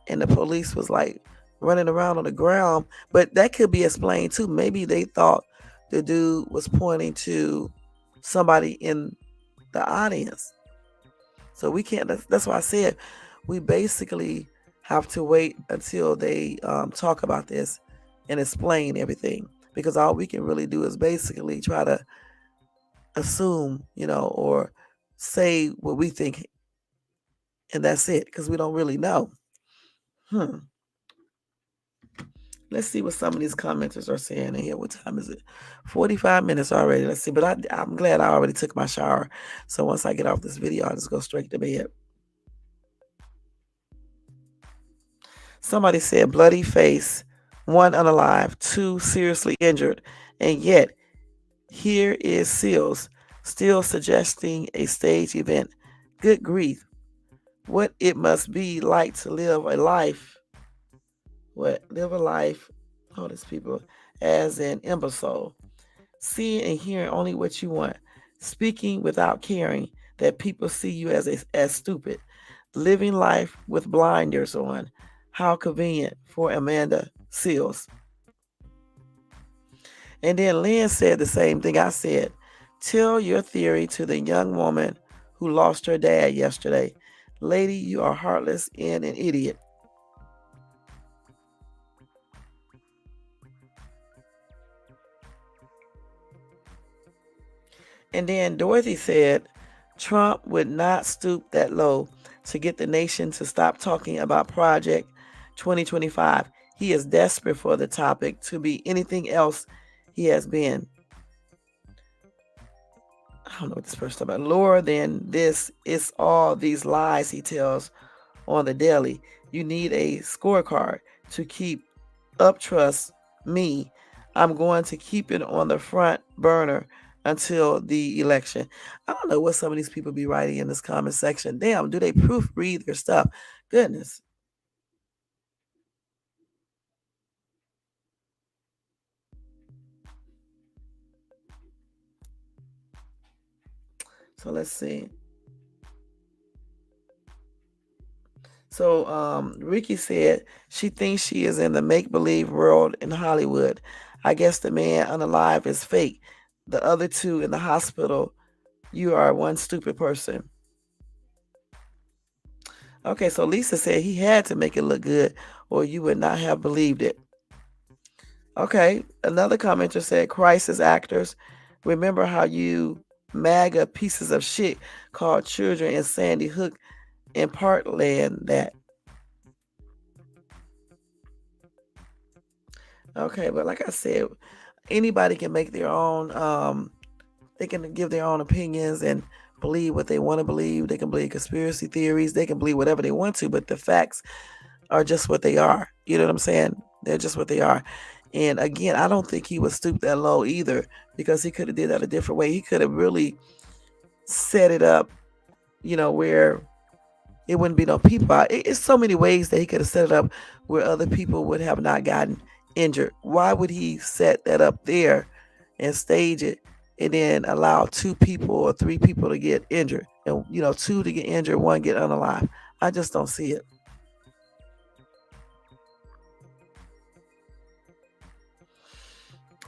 And the police was like running around on the ground. But that could be explained too. Maybe they thought the dude was pointing to somebody in the audience. So we can't. That's why I said we basically have to wait until they talk about this and explain everything, because all we can really do is basically try to assume, or say what we think, and that's it, because we don't really know. Let's see what some of these commenters are saying in here. What time is it? 45 minutes already. Let's see. But I'm glad I already took my shower. So once I get off this video, I'll just go straight to bed. Somebody said bloody face, 1 unalive, 2 seriously injured. And yet, here is Seals still suggesting a stage event. Good grief. What it must be like to live a life. Live a life, all these people, as an imbecile. Seeing and hearing only what you want. Speaking without caring that people see you as stupid. Living life with blinders on. How convenient for Amanda Seals. And then Lynn said the same thing I said. Tell your theory to the young woman who lost her dad yesterday. Lady, you are heartless and an idiot. And then Dorothy said, Trump would not stoop that low to get the nation to stop talking about Project 2025. He is desperate for the topic to be anything else he has been. I don't know what this person's talking about. Lower than this, it's all these lies he tells on the daily. You need a scorecard to keep up. Trust me, I'm going to keep it on the front burner until the election. I don't know what some of these people be writing in this comment section. Damn, do they proofread their stuff? Goodness. So let's see. So Ricky said she thinks she is in the make-believe world in Hollywood. I guess the man unalive is fake. The other 2 in the hospital, you are one stupid person. Okay, so Lisa said he had to make it look good or you would not have believed it. Okay, another commenter said, crisis actors, remember how you MAGA pieces of shit called children in Sandy Hook and Parkland that. Okay, but like I said, anybody can make their own, they can give their own opinions and believe what they want to believe. They can believe conspiracy theories. They can believe whatever they want to, but the facts are just what they are. You know what I'm saying? They're just what they are. And again, I don't think he would stoop that low either, because he could have did that a different way. He could have really set it up, where it wouldn't be no people out. It's so many ways that he could have set it up where other people would have not gotten injured. Why would he set that up there and stage it and then allow 2 people or 3 people to get injured? And, 2 to get injured, 1 get unalive. I just don't see it.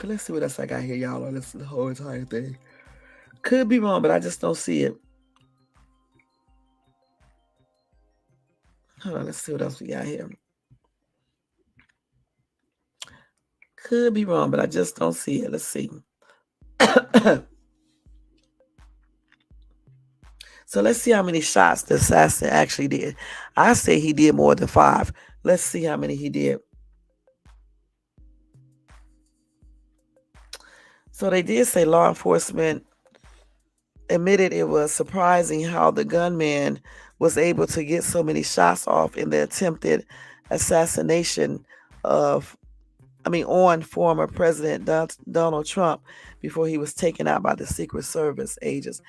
Let's see what else I got here, y'all, on this whole entire thing. Could be wrong, but I just don't see it. Hold on, let's see what else we got here. Could be wrong, but I just don't see it. Let's see. So let's see how many shots the assassin actually did. I say he did more than 5. Let's see how many he did. So they did say law enforcement admitted it was surprising how the gunman was able to get so many shots off in the attempted assassination on former President Donald Trump before he was taken out by the Secret Service agents.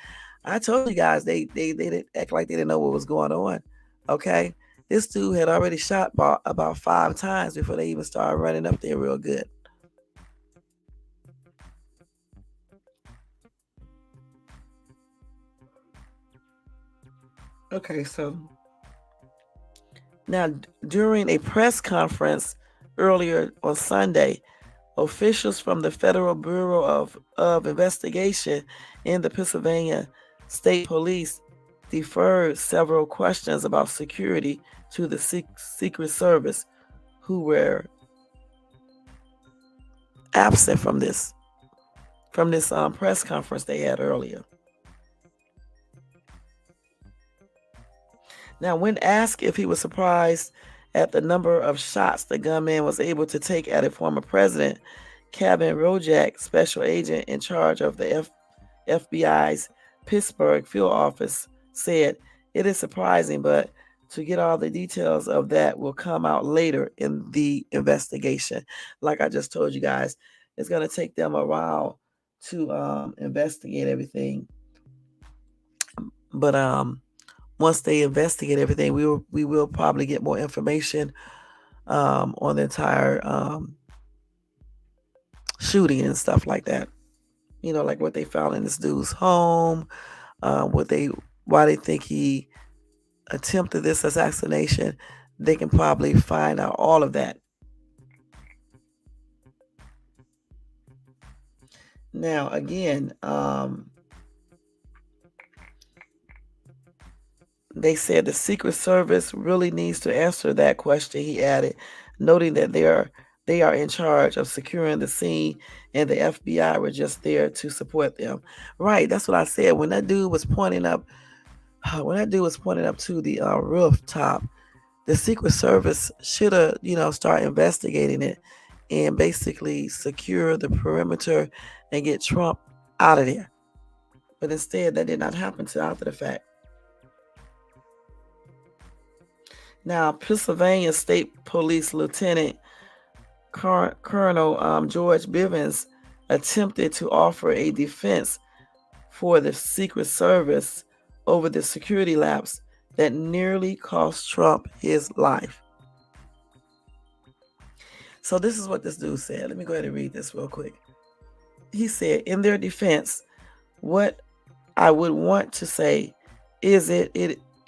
I told you guys they didn't act like they didn't know what was going on. Okay, this dude had already shot about 5 times before they even started running up there real good. Okay, so now during a press conference earlier on Sunday, officials from the Federal Bureau of Investigation and the Pennsylvania State Police deferred several questions about security to the Secret Service, who were absent from this press conference they had earlier. Now, when asked if he was surprised at the number of shots the gunman was able to take at a former president, Kevin Rojak, special agent in charge of the FBI's Pittsburgh field office, said, "It is surprising, but to get all the details of that will come out later in the investigation." Like I just told you guys, it's going to take them a while to investigate everything. But once they investigate everything, we will probably get more information on the entire shooting and stuff like that. Like what they found in this dude's home, what they why they think he attempted this assassination. They can probably find out all of that. Now, again, they said the Secret Service really needs to answer that question, he added, noting that they are in charge of securing the scene and the FBI were just there to support them. Right, that's what I said. When that dude was pointing up to the rooftop, the Secret Service should have, start investigating it and basically secure the perimeter and get Trump out of there. But instead, that did not happen until after the fact. Now, Pennsylvania State Police Lieutenant Colonel George Bivens attempted to offer a defense for the Secret Service over the security lapse that nearly cost Trump his life. So this is what this dude said. Let me go ahead and read this real quick. He said, in their defense, what I would want to say is I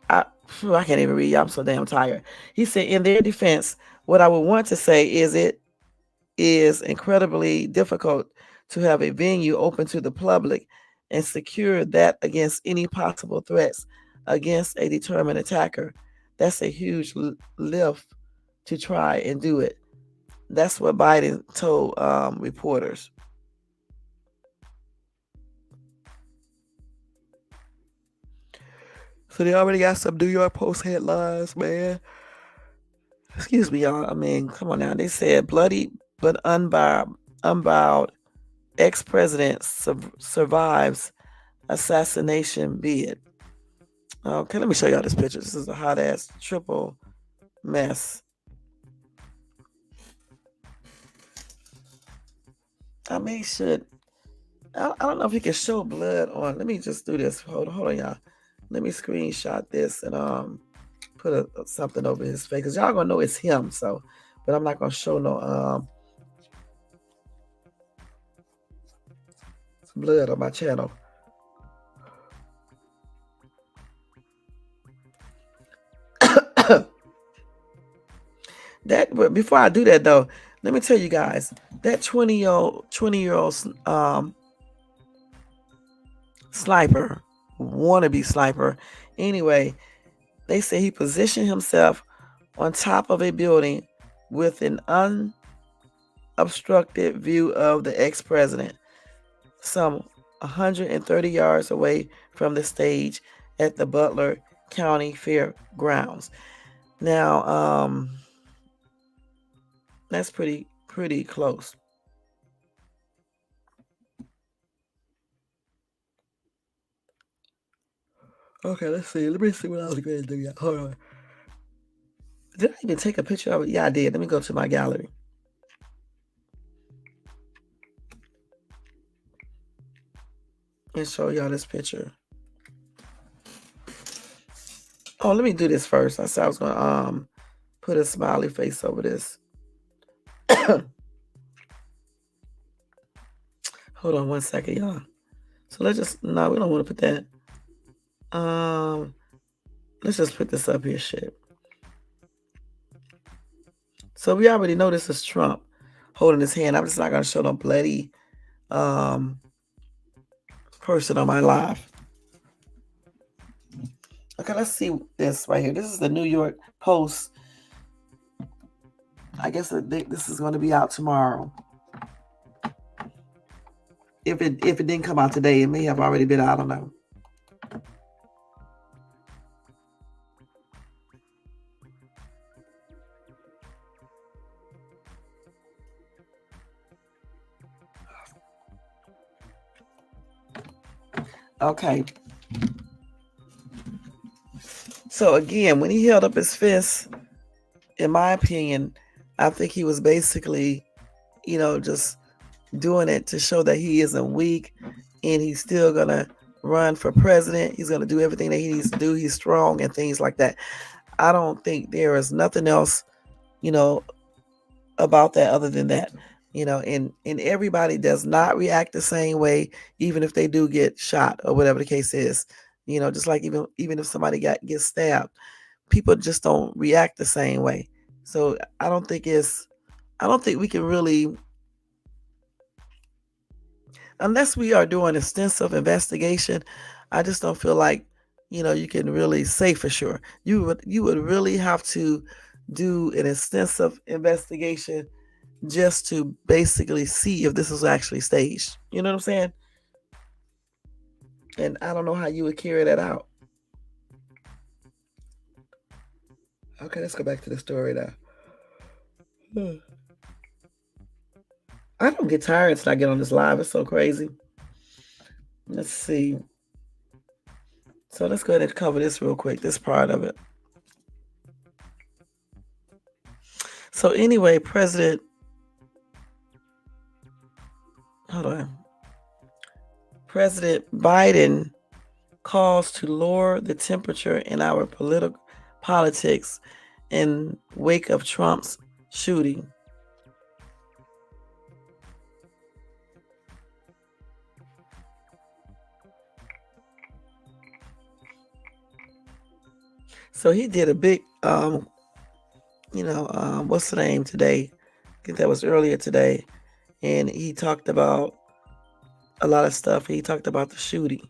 can't even read. I'm so damn tired. He said, in their defense, what I would want to say is it is incredibly difficult to have a venue open to the public and secure that against any possible threats against a determined attacker. That's a huge lift to try and do it. That's what Biden told reporters. So they already got some New York Post headlines, man. Excuse me, y'all. I mean, come on now. They said bloody but unbowed ex-president survives assassination bid. Okay, let me show y'all this picture. This is a hot ass triple mess. I mean, I don't know if you can show blood on. Let me just do this. Hold on, y'all. Let me screenshot this and put something over his face because y'all gonna know it's him. So, but I'm not gonna show no blood on my channel. But before I do that though, let me tell you guys that 20-year-old sniper, wannabe sniper. Anyway, they say he positioned himself on top of a building with an unobstructed view of the ex-president, some 130 yards away from the stage at the Butler County Fairgrounds. Now, that's pretty close. Okay, let's see. Let me see what I was going to do. Hold on. Did I even take a picture of it? Yeah, I did. Let me go to my gallery. And show y'all this picture. Oh, let me do this first. I said I was going to put a smiley face over this. Hold on one second, y'all. So let's just, no, we don't want to put that. Let's just put this up here, shit. So we already know this is Trump holding his hand. I'm just not going to show no bloody person on my live. Okay, let's see this right here. This is the New York Post. I guess this is going to be out tomorrow. If it didn't come out today, it may have already been out. I don't know. Okay. So again, when he held up his fist, in my opinion, I think he was basically, just doing it to show that he isn't weak and he's still going to run for president. He's going to do everything that he needs to do. He's strong and things like that. I don't think there is nothing else, about that other than that. And everybody does not react the same way, even if they do get shot or whatever the case is. Just like even if somebody gets stabbed, people just don't react the same way. So I don't think we can really, unless we are doing extensive investigation, I just don't feel like, you can really say for sure. You would really have to do an extensive investigation just to basically see if this was actually staged. You know what I'm saying? And I don't know how you would carry that out. Okay, let's go back to the story now. I don't get tired until I get on this live. It's so crazy. Let's see. So let's go ahead and cover this real quick, this part of it. So anyway, President Biden calls to lower the temperature in our politics in wake of Trump's shooting. So he did a big, what's the name today? I think that was earlier today. And he talked about a lot of stuff. He talked about the shooting.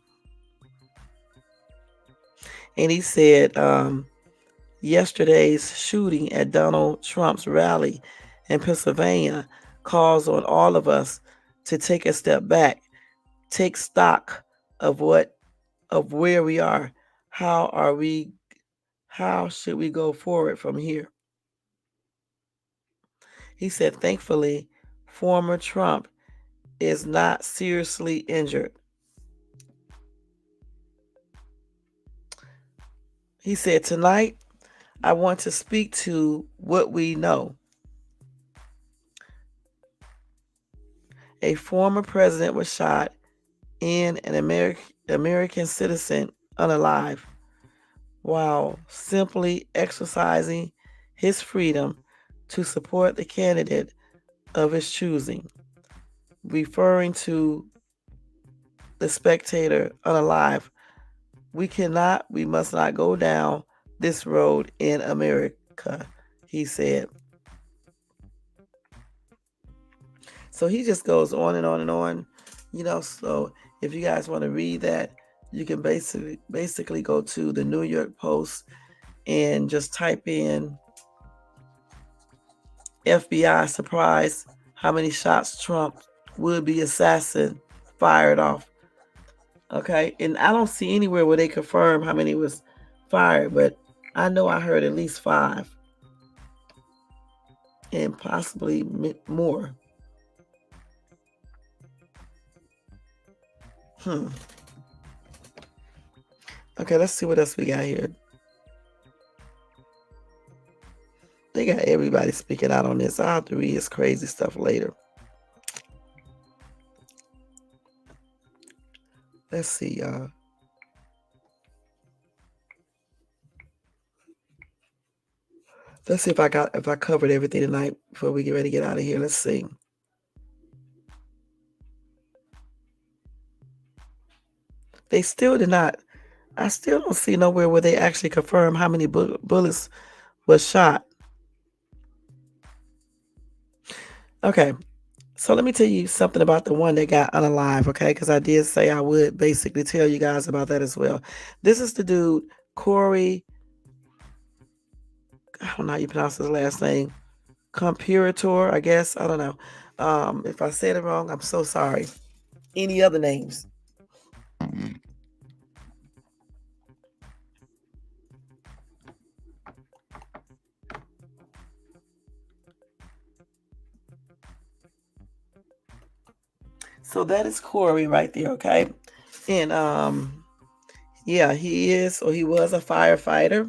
And he said yesterday's shooting at Donald Trump's rally in Pennsylvania calls on all of us to take a step back, take stock of where we are. How should we go forward from here? He said, thankfully, former Trump is not seriously injured. He said, tonight, I want to speak to what we know. A former president was shot and an American citizen unalive while simply exercising his freedom to support the candidate of his choosing, referring to the spectator unalive. We must not go down this road in America, he said. So he just goes on and on and on, so if you guys want to read that, you can basically go to the New York Post and just type in FBI surprise how many shots Trump would-be assassin fired off. Okay, and I don't see anywhere where they confirm how many was fired, but I know I heard at least 5 and possibly more. Okay, let's see what else we got here. They got everybody speaking out on this. I'll have to read his crazy stuff later. Let's see, y'all. Let's see if I covered everything tonight before we get ready to get out of here. Let's see. They still did not. I still don't see nowhere where they actually confirm how many bullets was shot. Okay, so let me tell you something about the one that got unalive, okay? Because I did say I would basically tell you guys about that as well. This is the dude, Corey, I don't know how you pronounce his last name, Compurator, I guess. I don't know. If I said it wrong, I'm so sorry. Any other names? So that is Corey right there, okay? And yeah, he is or he was a firefighter.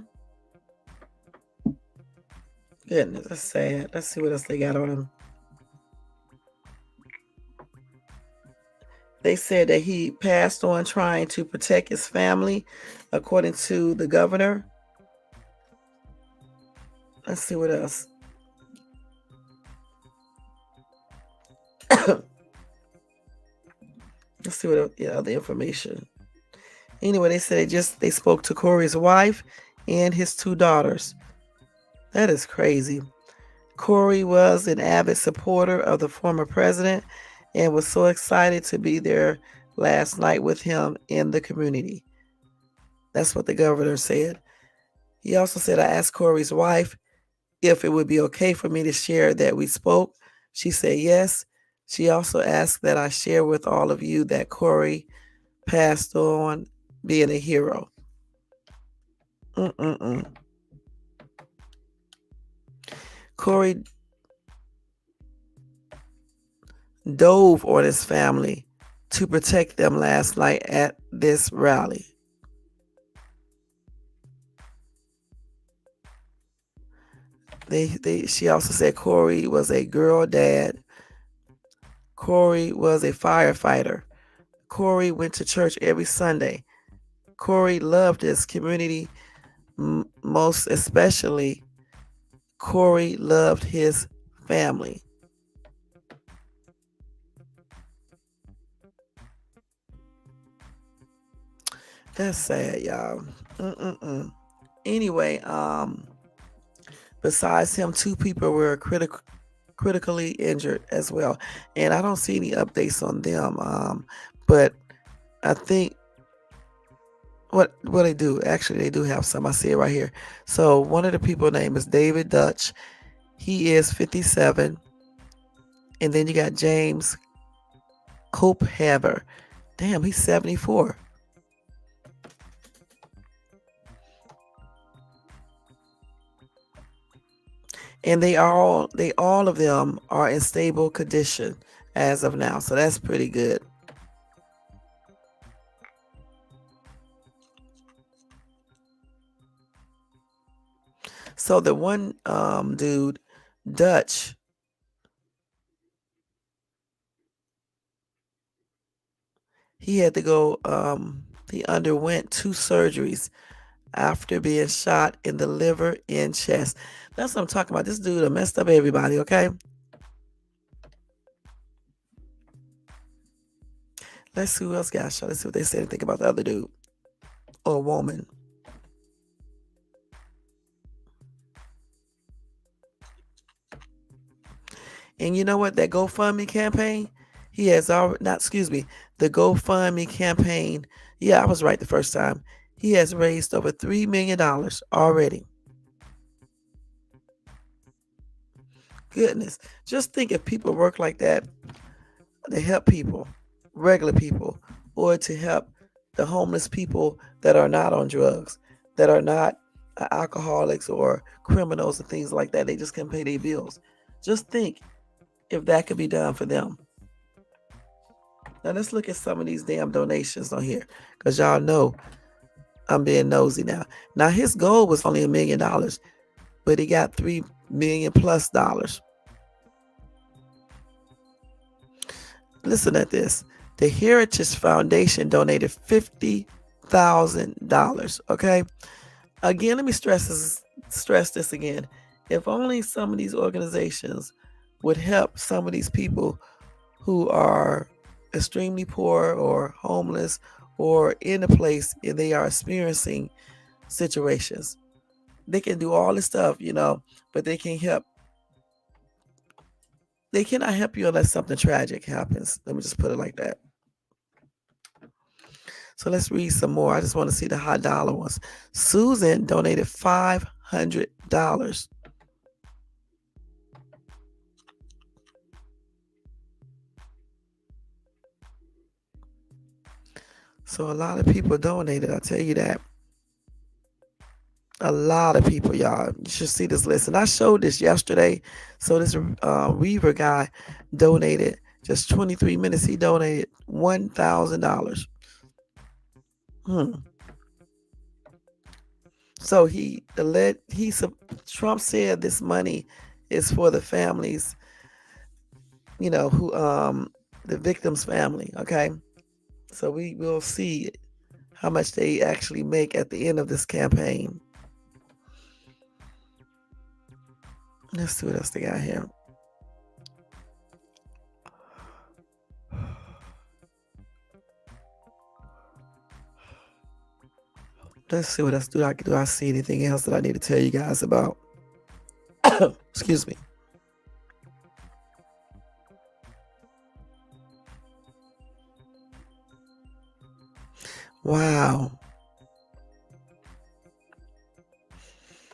Goodness, that's sad. Let's see what else they got on him. They said that he passed on trying to protect his family, according to the governor. Let's see what else. Let's see what else, other information. Anyway, they said they spoke to Corey's wife and his two daughters. That is crazy. Corey was an avid supporter of the former president and was so excited to be there last night with him in the community. That's what the governor said. He also said, I asked Corey's wife if it would be okay for me to share that we spoke. She said yes. She also asked that I share with all of you that Corey passed on being a hero. Corey dove on his family to protect them last night at this rally. She also said Corey was a girl dad. Corey was a firefighter. Corey went to church every Sunday. Corey loved his community, most especially Corey loved his family. That's sad, y'all. Anyway, besides him, two people were critically injured as well, and I don't see any updates on them. But I think what they do, actually, they do have some. I see it right here. So one of the people's name is David Dutch. He is 57, and then you got James Copehaver. Damn, he's 74. And they all of them are in stable condition as of now. So that's pretty good. So the one dude, Dutch, he had to go, he underwent 2 surgeries after being shot in the liver and chest. That's what I'm talking about. This dude messed up everybody, okay? Let's see who else got shot. Let's see what they say anything about the other dude or woman. And you know what? That GoFundMe campaign, he has already, not, excuse me, the GoFundMe campaign, yeah, I was right the first time. He has raised over $3 million already. Goodness. Just think if people work like that to help people, regular people, or to help the homeless people that are not on drugs, that are not alcoholics or criminals and things like that. They just can't pay their bills. Just think if that could be done for them. Now let's look at some of these damn donations on here, because y'all know I'm being nosy now. Now his goal was only $1 million, but he got $3 million plus dollars. Listen at this. The Heritage Foundation donated $50,000. Okay. Again, let me stress this again. If only some of these organizations would help some of these people who are extremely poor or homeless or in a place and they are experiencing situations. They can do all this stuff, but they can't help. They cannot help you unless something tragic happens. Let me just put it like that. So let's read some more. I just want to see the high dollar ones. Susan donated $500. So a lot of people donated. I'll tell you that. A lot of people, y'all. You should see this list. And I showed this yesterday. So this Weaver guy donated just 23 minutes. He donated $1,000. So Trump said this money is for the families, who the victim's family. Okay, so we will see how much they actually make at the end of this campaign. Let's see what else they got here. Let's see what else. Do I see anything else that I need to tell you guys about? Excuse me. Wow.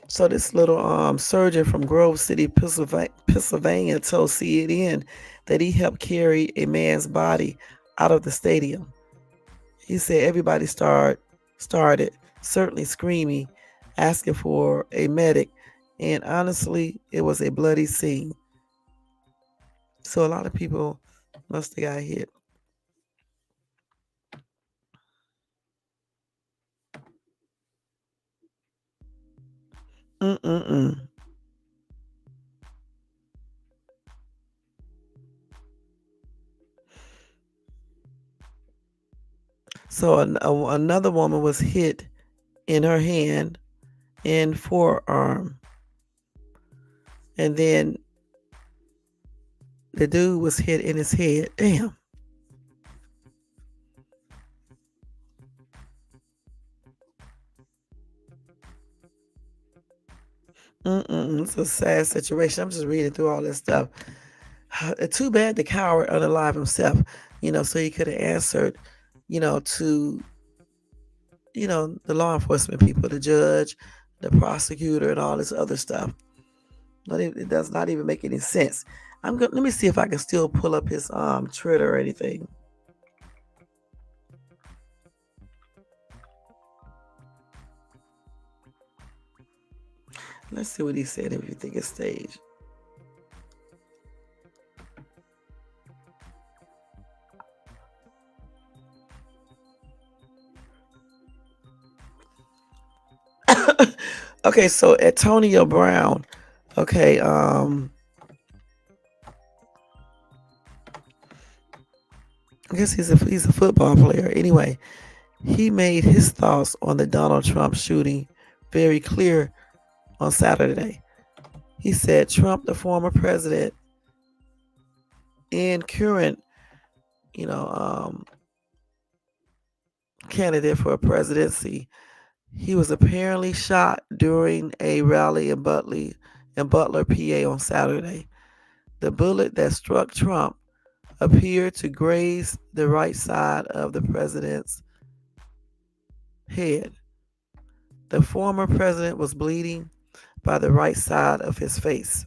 So this little surgeon from Grove City, Pennsylvania told CNN that he helped carry a man's body out of the stadium. He said everybody started certainly screaming, asking for a medic, and honestly, it was a bloody scene. So a lot of people must have got hit. So another woman was hit in her hand and forearm. And then the dude was hit in his head. Damn. It's a sad situation. I'm just reading through all this stuff. Too bad the coward unalive himself, so he could have answered, to, the law enforcement people, the judge, the prosecutor, and all this other stuff. But it does not even make any sense. Let me see if I can still pull up his Twitter or anything. Let's see what he said if you think it's staged. Okay, so Antonio Brown. Okay, I guess he's a football player. Anyway, he made his thoughts on the Donald Trump shooting very clear on Saturday. He said Trump, the former president and current, candidate for a presidency, he was apparently shot during a rally in Butler, PA on Saturday. The bullet that struck Trump appeared to graze the right side of the president's head. The former president was bleeding by the right side of his face.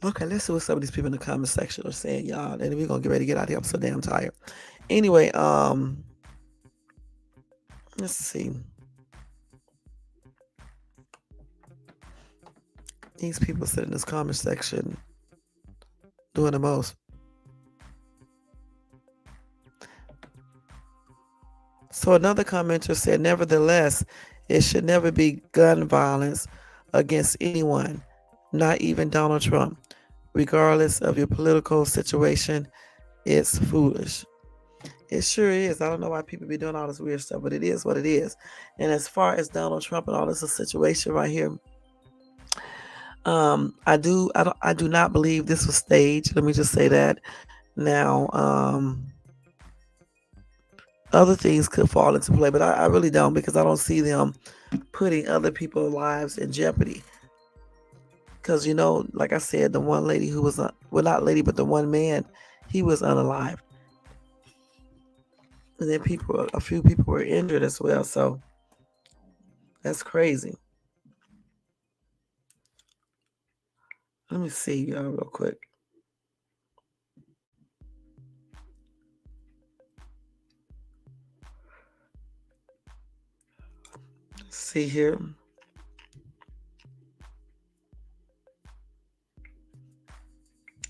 Okay, let's see what some of these people in the comment section are saying, y'all. And we're gonna get ready to get out of here. I'm so damn tired. Anyway, let's see. These people sit in this comment section doing the most. So another commenter said, nevertheless, it should never be gun violence against anyone, not even Donald Trump. Regardless of your political situation, it's foolish. It sure is. I don't know why people be doing all this weird stuff, but it is what it is. And as far as Donald Trump and all this situation right here, I do not believe this was staged. Let me just say that. Now, other things could fall into play, but I really don't, because I don't see them putting other people's lives in jeopardy. Because, like I said, the one lady who was, well, not lady, but the one man, he was unalived. And then a few people were injured as well. So that's crazy. Let me see y'all real quick. See here.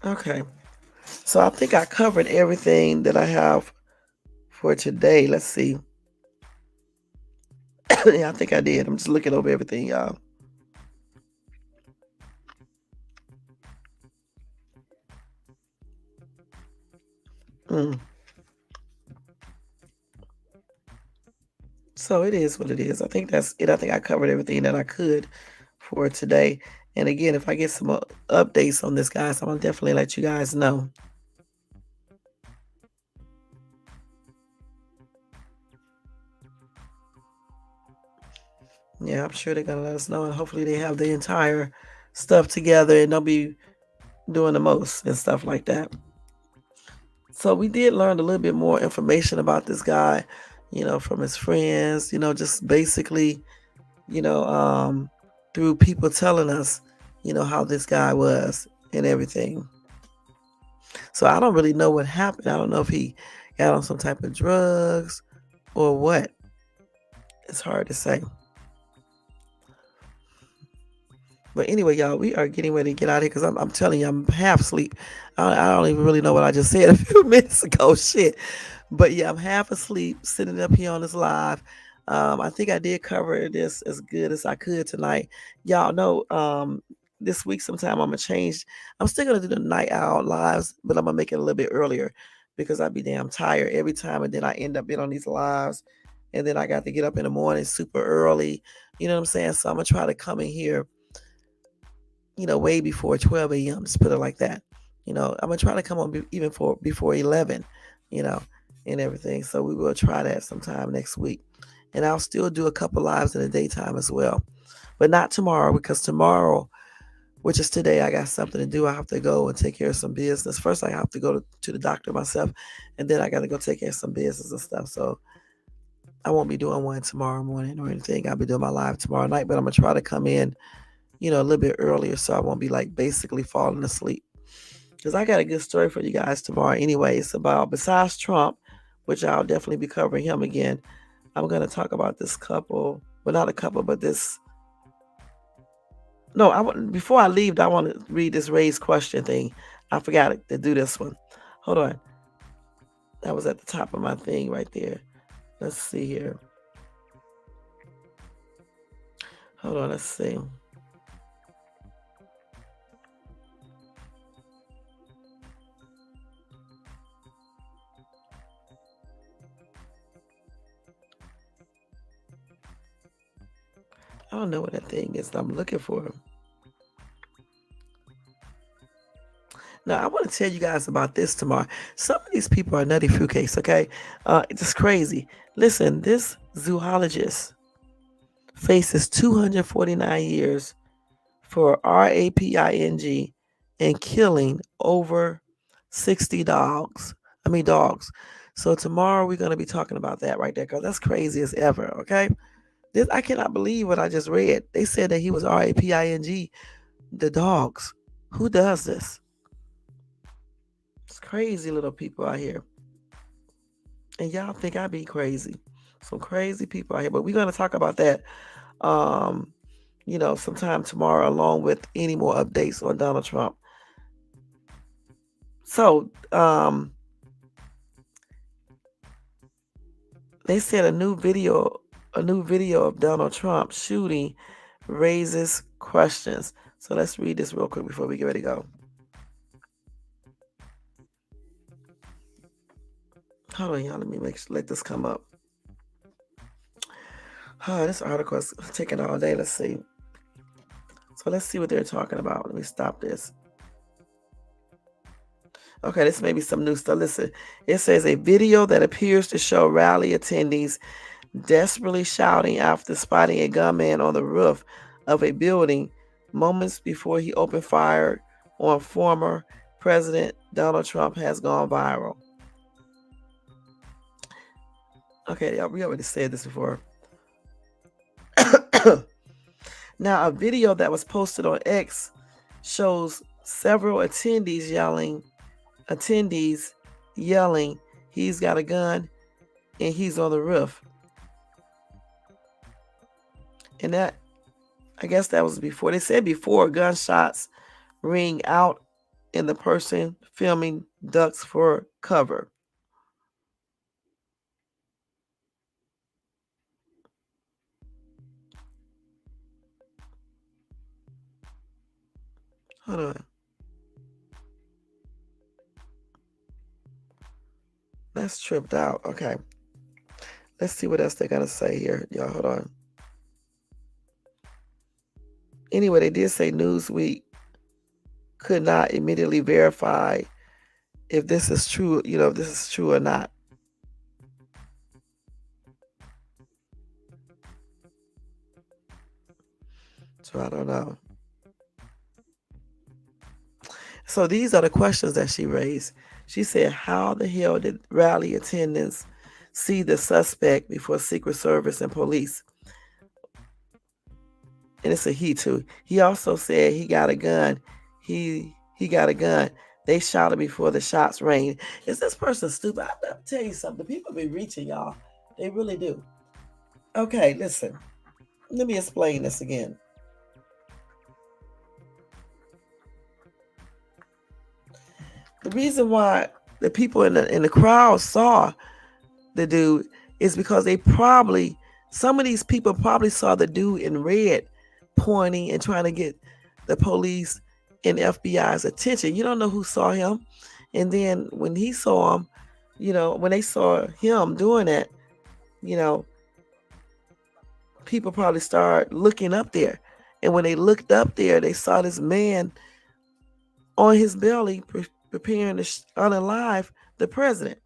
Okay. So I think I covered everything that I have for today. Let's see. Yeah, I think I did. I'm just looking over everything, y'all. Mm. So it is what it is. I think that's it. I think I covered everything that I could for today. And again, if I get some updates on this, guys, I'm going to definitely let you guys know. Yeah, I'm sure they're going to let us know. And hopefully they have the entire stuff together and they'll be doing the most and stuff like that. So we did learn a little bit more information about this guy, from his friends, just basically, you know, um, through people telling us, how this guy was and everything. So I don't really know what happened. I don't know if he got on some type of drugs or what. It's hard to say. But anyway, y'all, we are getting ready to get out of here because I'm telling you, I'm half asleep. I don't even really know what I just said a few minutes ago. Shit. But yeah, I'm half asleep sitting up here on this live. I think I did cover this as good as I could tonight. Y'all know this week sometime I'm going to change. I'm still going to do the night owl lives, but I'm going to make it a little bit earlier because I'd be damn tired every time. And then I end up being on these lives. And then I got to get up in the morning super early. You know what I'm saying? So I'm going to try to come in here way before 12 a.m. Just put it like that. I'm gonna try to come on even before 11, you know, and everything. So we will try that sometime next week, and I'll still do a couple lives in the daytime as well, but not tomorrow because tomorrow, which is today, I got something to do. I have to go and take care of some business. First, I have to go to the doctor myself, and then I got to go take care of some business and stuff. So I won't be doing one tomorrow morning or anything. I'll be doing my live tomorrow night, but I'm gonna try to come in a little bit earlier so I won't be like basically falling asleep. Because I got a good story for you guys tomorrow anyway. It's about, besides Trump, which I'll definitely be covering him again, I'm going to talk about this couple, well, not a couple, but this. No, before I leave, I want to read this raised question thing. I forgot to do this one. Hold on. That was at the top of my thing right there. Let's see here. Hold on, let's see. I don't know what that thing is that I'm looking for. Now, I want to tell you guys about this tomorrow. Some of these people are nutty fruitcakes, okay? It's just crazy. Listen, this zoologist faces 249 years for raping and killing over 60 dogs. Dogs. So tomorrow we're going to be talking about that right there because that's crazy as ever, okay? I cannot believe what I just read. They said that he was raping the dogs. Who does this? It's crazy little people out here. And y'all think I be crazy. Some crazy people out here. But we're going to talk about that, sometime tomorrow, along with any more updates on Donald Trump. So, they said a new video of Donald Trump shooting raises questions. So let's read this real quick before we get ready to go. Hold on, y'all. Let me let this come up. This article is taking all day. Let's see. So let's see what they're talking about. Let me stop this. Okay, this may be some new stuff. Listen, it says a video that appears to show rally attendees desperately shouting after spotting a gunman on the roof of a building moments before he opened fire on former President Donald Trump has gone viral. Okay, we already said this before. Now, a video that was posted on X shows several attendees yelling, he's got a gun and he's on the roof. And that, I guess that was before. They said before gunshots ring out and the person filming ducks for cover. Hold on. That's tripped out. Okay. Let's see what else they're going to say here. Y'all, hold on. Anyway, they did say Newsweek could not immediately verify if this is true, if this is true or not. So I don't know. So these are the questions that she raised. She said, how the hell did rally attendants see the suspect before Secret Service and police? And it's a he too. He also said he got a gun. He got a gun. They shot him before the shots rang. Is this person stupid? I'll tell you something. People be reaching, y'all. They really do. Okay, listen. Let me explain this again. The reason why the people in the crowd saw the dude is because some of these people probably saw the dude in red pointing and trying to get the police and FBI's attention. You don't know who saw him. And then when he saw him, when they saw him doing that, people probably started looking up there. And when they looked up there, they saw this man on his belly preparing to unalive the president.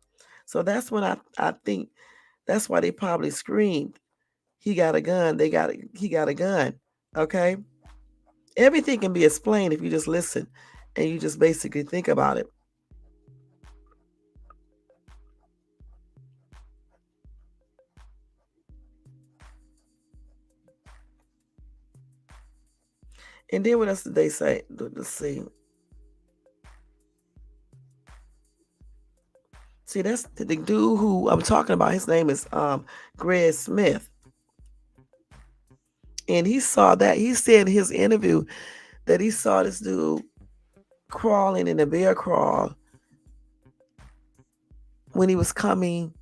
So that's when I think that's why they probably screamed, he got a gun, he got a gun. Okay? Everything can be explained if you just listen and you just basically think about it. And then what else did they say? Let's see. See, that's the dude who I'm talking about. His name is Greg Smith. And he saw that. He said in his interview that he saw this dude crawling in a bear crawl when he was coming.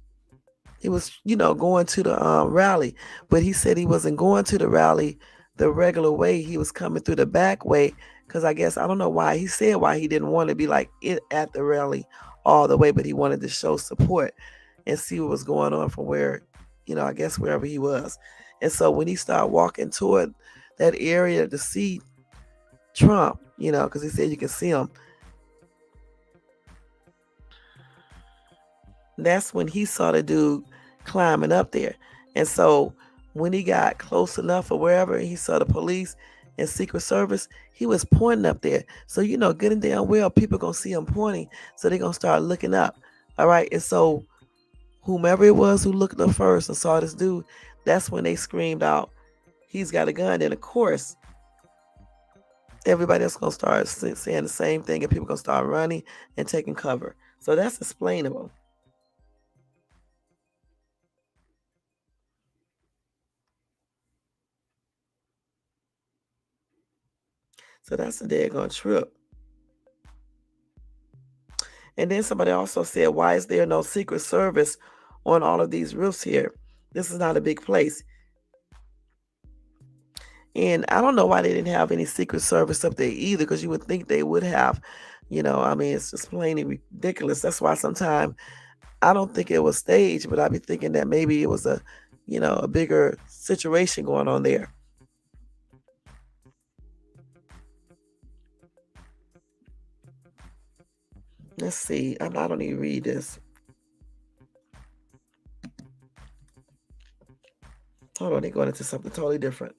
He was, going to the rally. But he said he wasn't going to the rally the regular way. He was coming through the back way. Because I guess, I don't know why. He said why he didn't want to be like at the rally all the way. But he wanted to show support and see what was going on from where, I guess wherever he was. And so when he started walking toward that area to see Trump, because he said you can see him, that's when he saw the dude climbing up there. And so when he got close enough or wherever, he saw the police and Secret Service, he was pointing up there. So, good and damn well, people going to see him pointing. So they're going to start looking up. All right. And so whomever it was who looked up first and saw this dude, that's when they screamed out, he's got a gun. And of course, everybody else going to start saying the same thing and people going to start running and taking cover. So that's explainable. So that's a daggone trip. And then somebody also said, why is there no Secret Service on all of these roofs here? This is not a big place. And I don't know why they didn't have any Secret Service up there either, because you would think they would have. It's just plain ridiculous. That's why sometimes I don't think it was staged, but I'd be thinking that maybe it was a bigger situation going on there. Let's see. I don't even read this. Hold on, they're going into something totally different.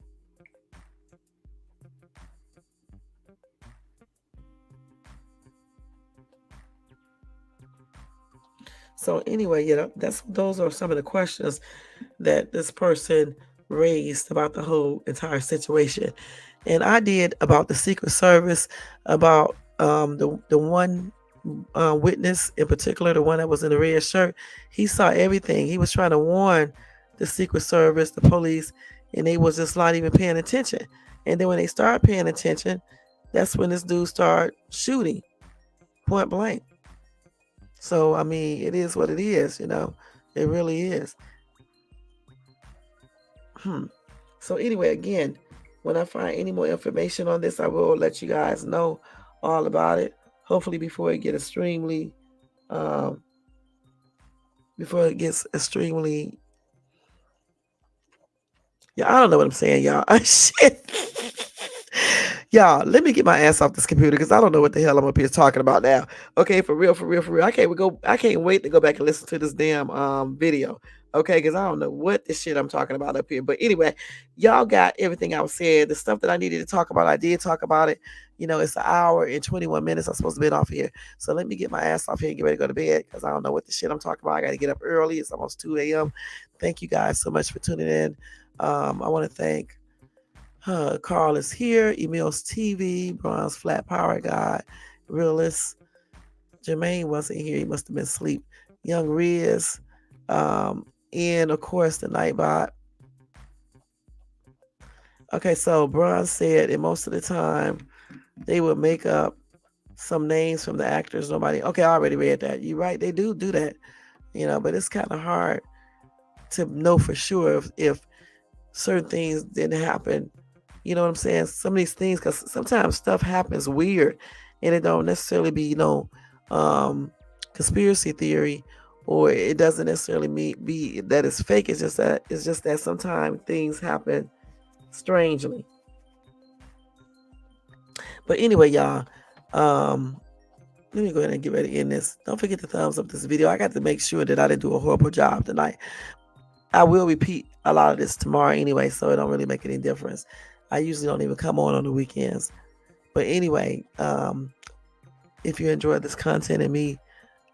So anyway, those are some of the questions that this person raised about the whole entire situation. And I did about the Secret Service, about the one witness in particular, the one that was in the red shirt. He saw everything. He was trying to warn the Secret Service, the police, and they was just not even paying attention. And then when they started paying attention, that's when this dude started shooting point blank. So I mean, it is what it is. It really is. Hmm. So anyway, again, when I find any more information on this, I will let you guys know all about it. Hopefully um, before it gets extremely, yeah, I don't know what I'm saying, y'all. Shit. Y'all, let me get my ass off this computer because I don't know what the hell I'm up here talking about now. Okay, for real, for real, for real. I can't wait to go back and listen to this damn video. Okay, because I don't know what this shit I'm talking about up here. But anyway, y'all got everything I was saying. The stuff that I needed to talk about, I did talk about it. It's an hour and 21 minutes. I'm supposed to be off here. So let me get my ass off here and get ready to go to bed because I don't know what the shit I'm talking about. I got to get up early. It's almost 2 a.m. Thank you guys so much for tuning in. I want to thank Carl is here, Emil's TV, Bronze Flat Power Guy, Realist. Jermaine wasn't here. He must have been asleep. Young Riz, and of course the Nightbot. Okay, so Bronze said, and most of the time they would make up some names from the actors. Nobody. Okay, I already read that. You're right. They do that, but it's kind of hard to know for sure if certain things didn't happen. You know what I'm saying? Some of these things, because sometimes stuff happens weird, and it don't necessarily be conspiracy theory, or it doesn't necessarily be that it's fake. It's just that sometimes things happen strangely. But anyway, y'all, let me go ahead and get ready to end this. Don't forget to thumbs up this video. I got to make sure that I didn't do a horrible job tonight. I will repeat a lot of this tomorrow anyway, so it don't really make any difference. I usually don't even come on the weekends. But anyway, if you enjoyed this content and me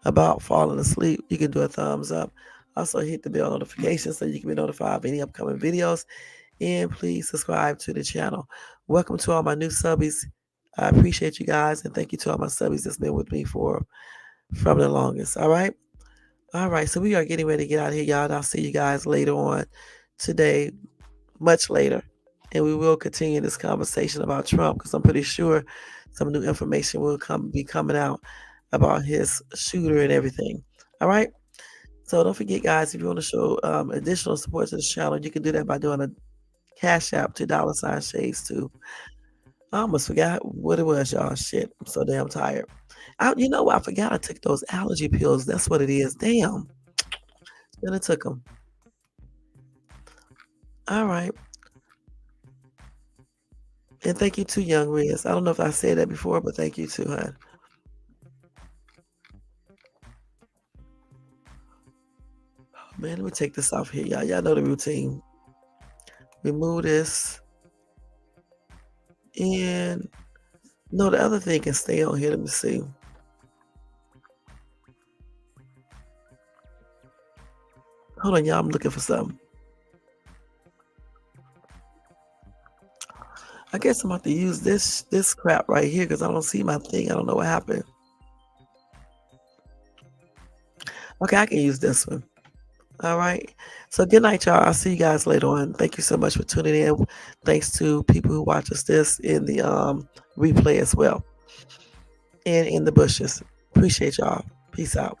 about falling asleep, you can do a thumbs up. Also hit the bell notification so you can be notified of any upcoming videos. And please subscribe to the channel. Welcome to all my new subbies. I appreciate you guys, and thank you to all my subbies that's been with me from the longest. All right. All right. So we are getting ready to get out of here, y'all. And I'll see you guys later on today, much later. And we will continue this conversation about Trump because I'm pretty sure some new information will be coming out about his shooter and everything. All right. So don't forget, guys, if you want to show additional support to the channel, you can do that by doing a Cash App to $Shades2. I almost forgot what it was, y'all. Shit, I'm so damn tired. I forgot I took those allergy pills. That's what it is. Damn. Then I took them. All right. And thank you to Young Riz. I don't know if I said that before, but thank you too, hon. Oh, man, let me take this off here, y'all. Y'all know the routine. Remove this. And no, the other thing can stay on here. Let me see. Hold on, y'all. I'm looking for something. I guess I'm about to use this crap right here because I don't see my thing. I don't know what happened. Okay, I can use this one. All right. So good night, y'all. I'll see you guys later on. Thank you so much for tuning in. Thanks to people who watch us this in the replay as well. And in the bushes. Appreciate y'all. Peace out.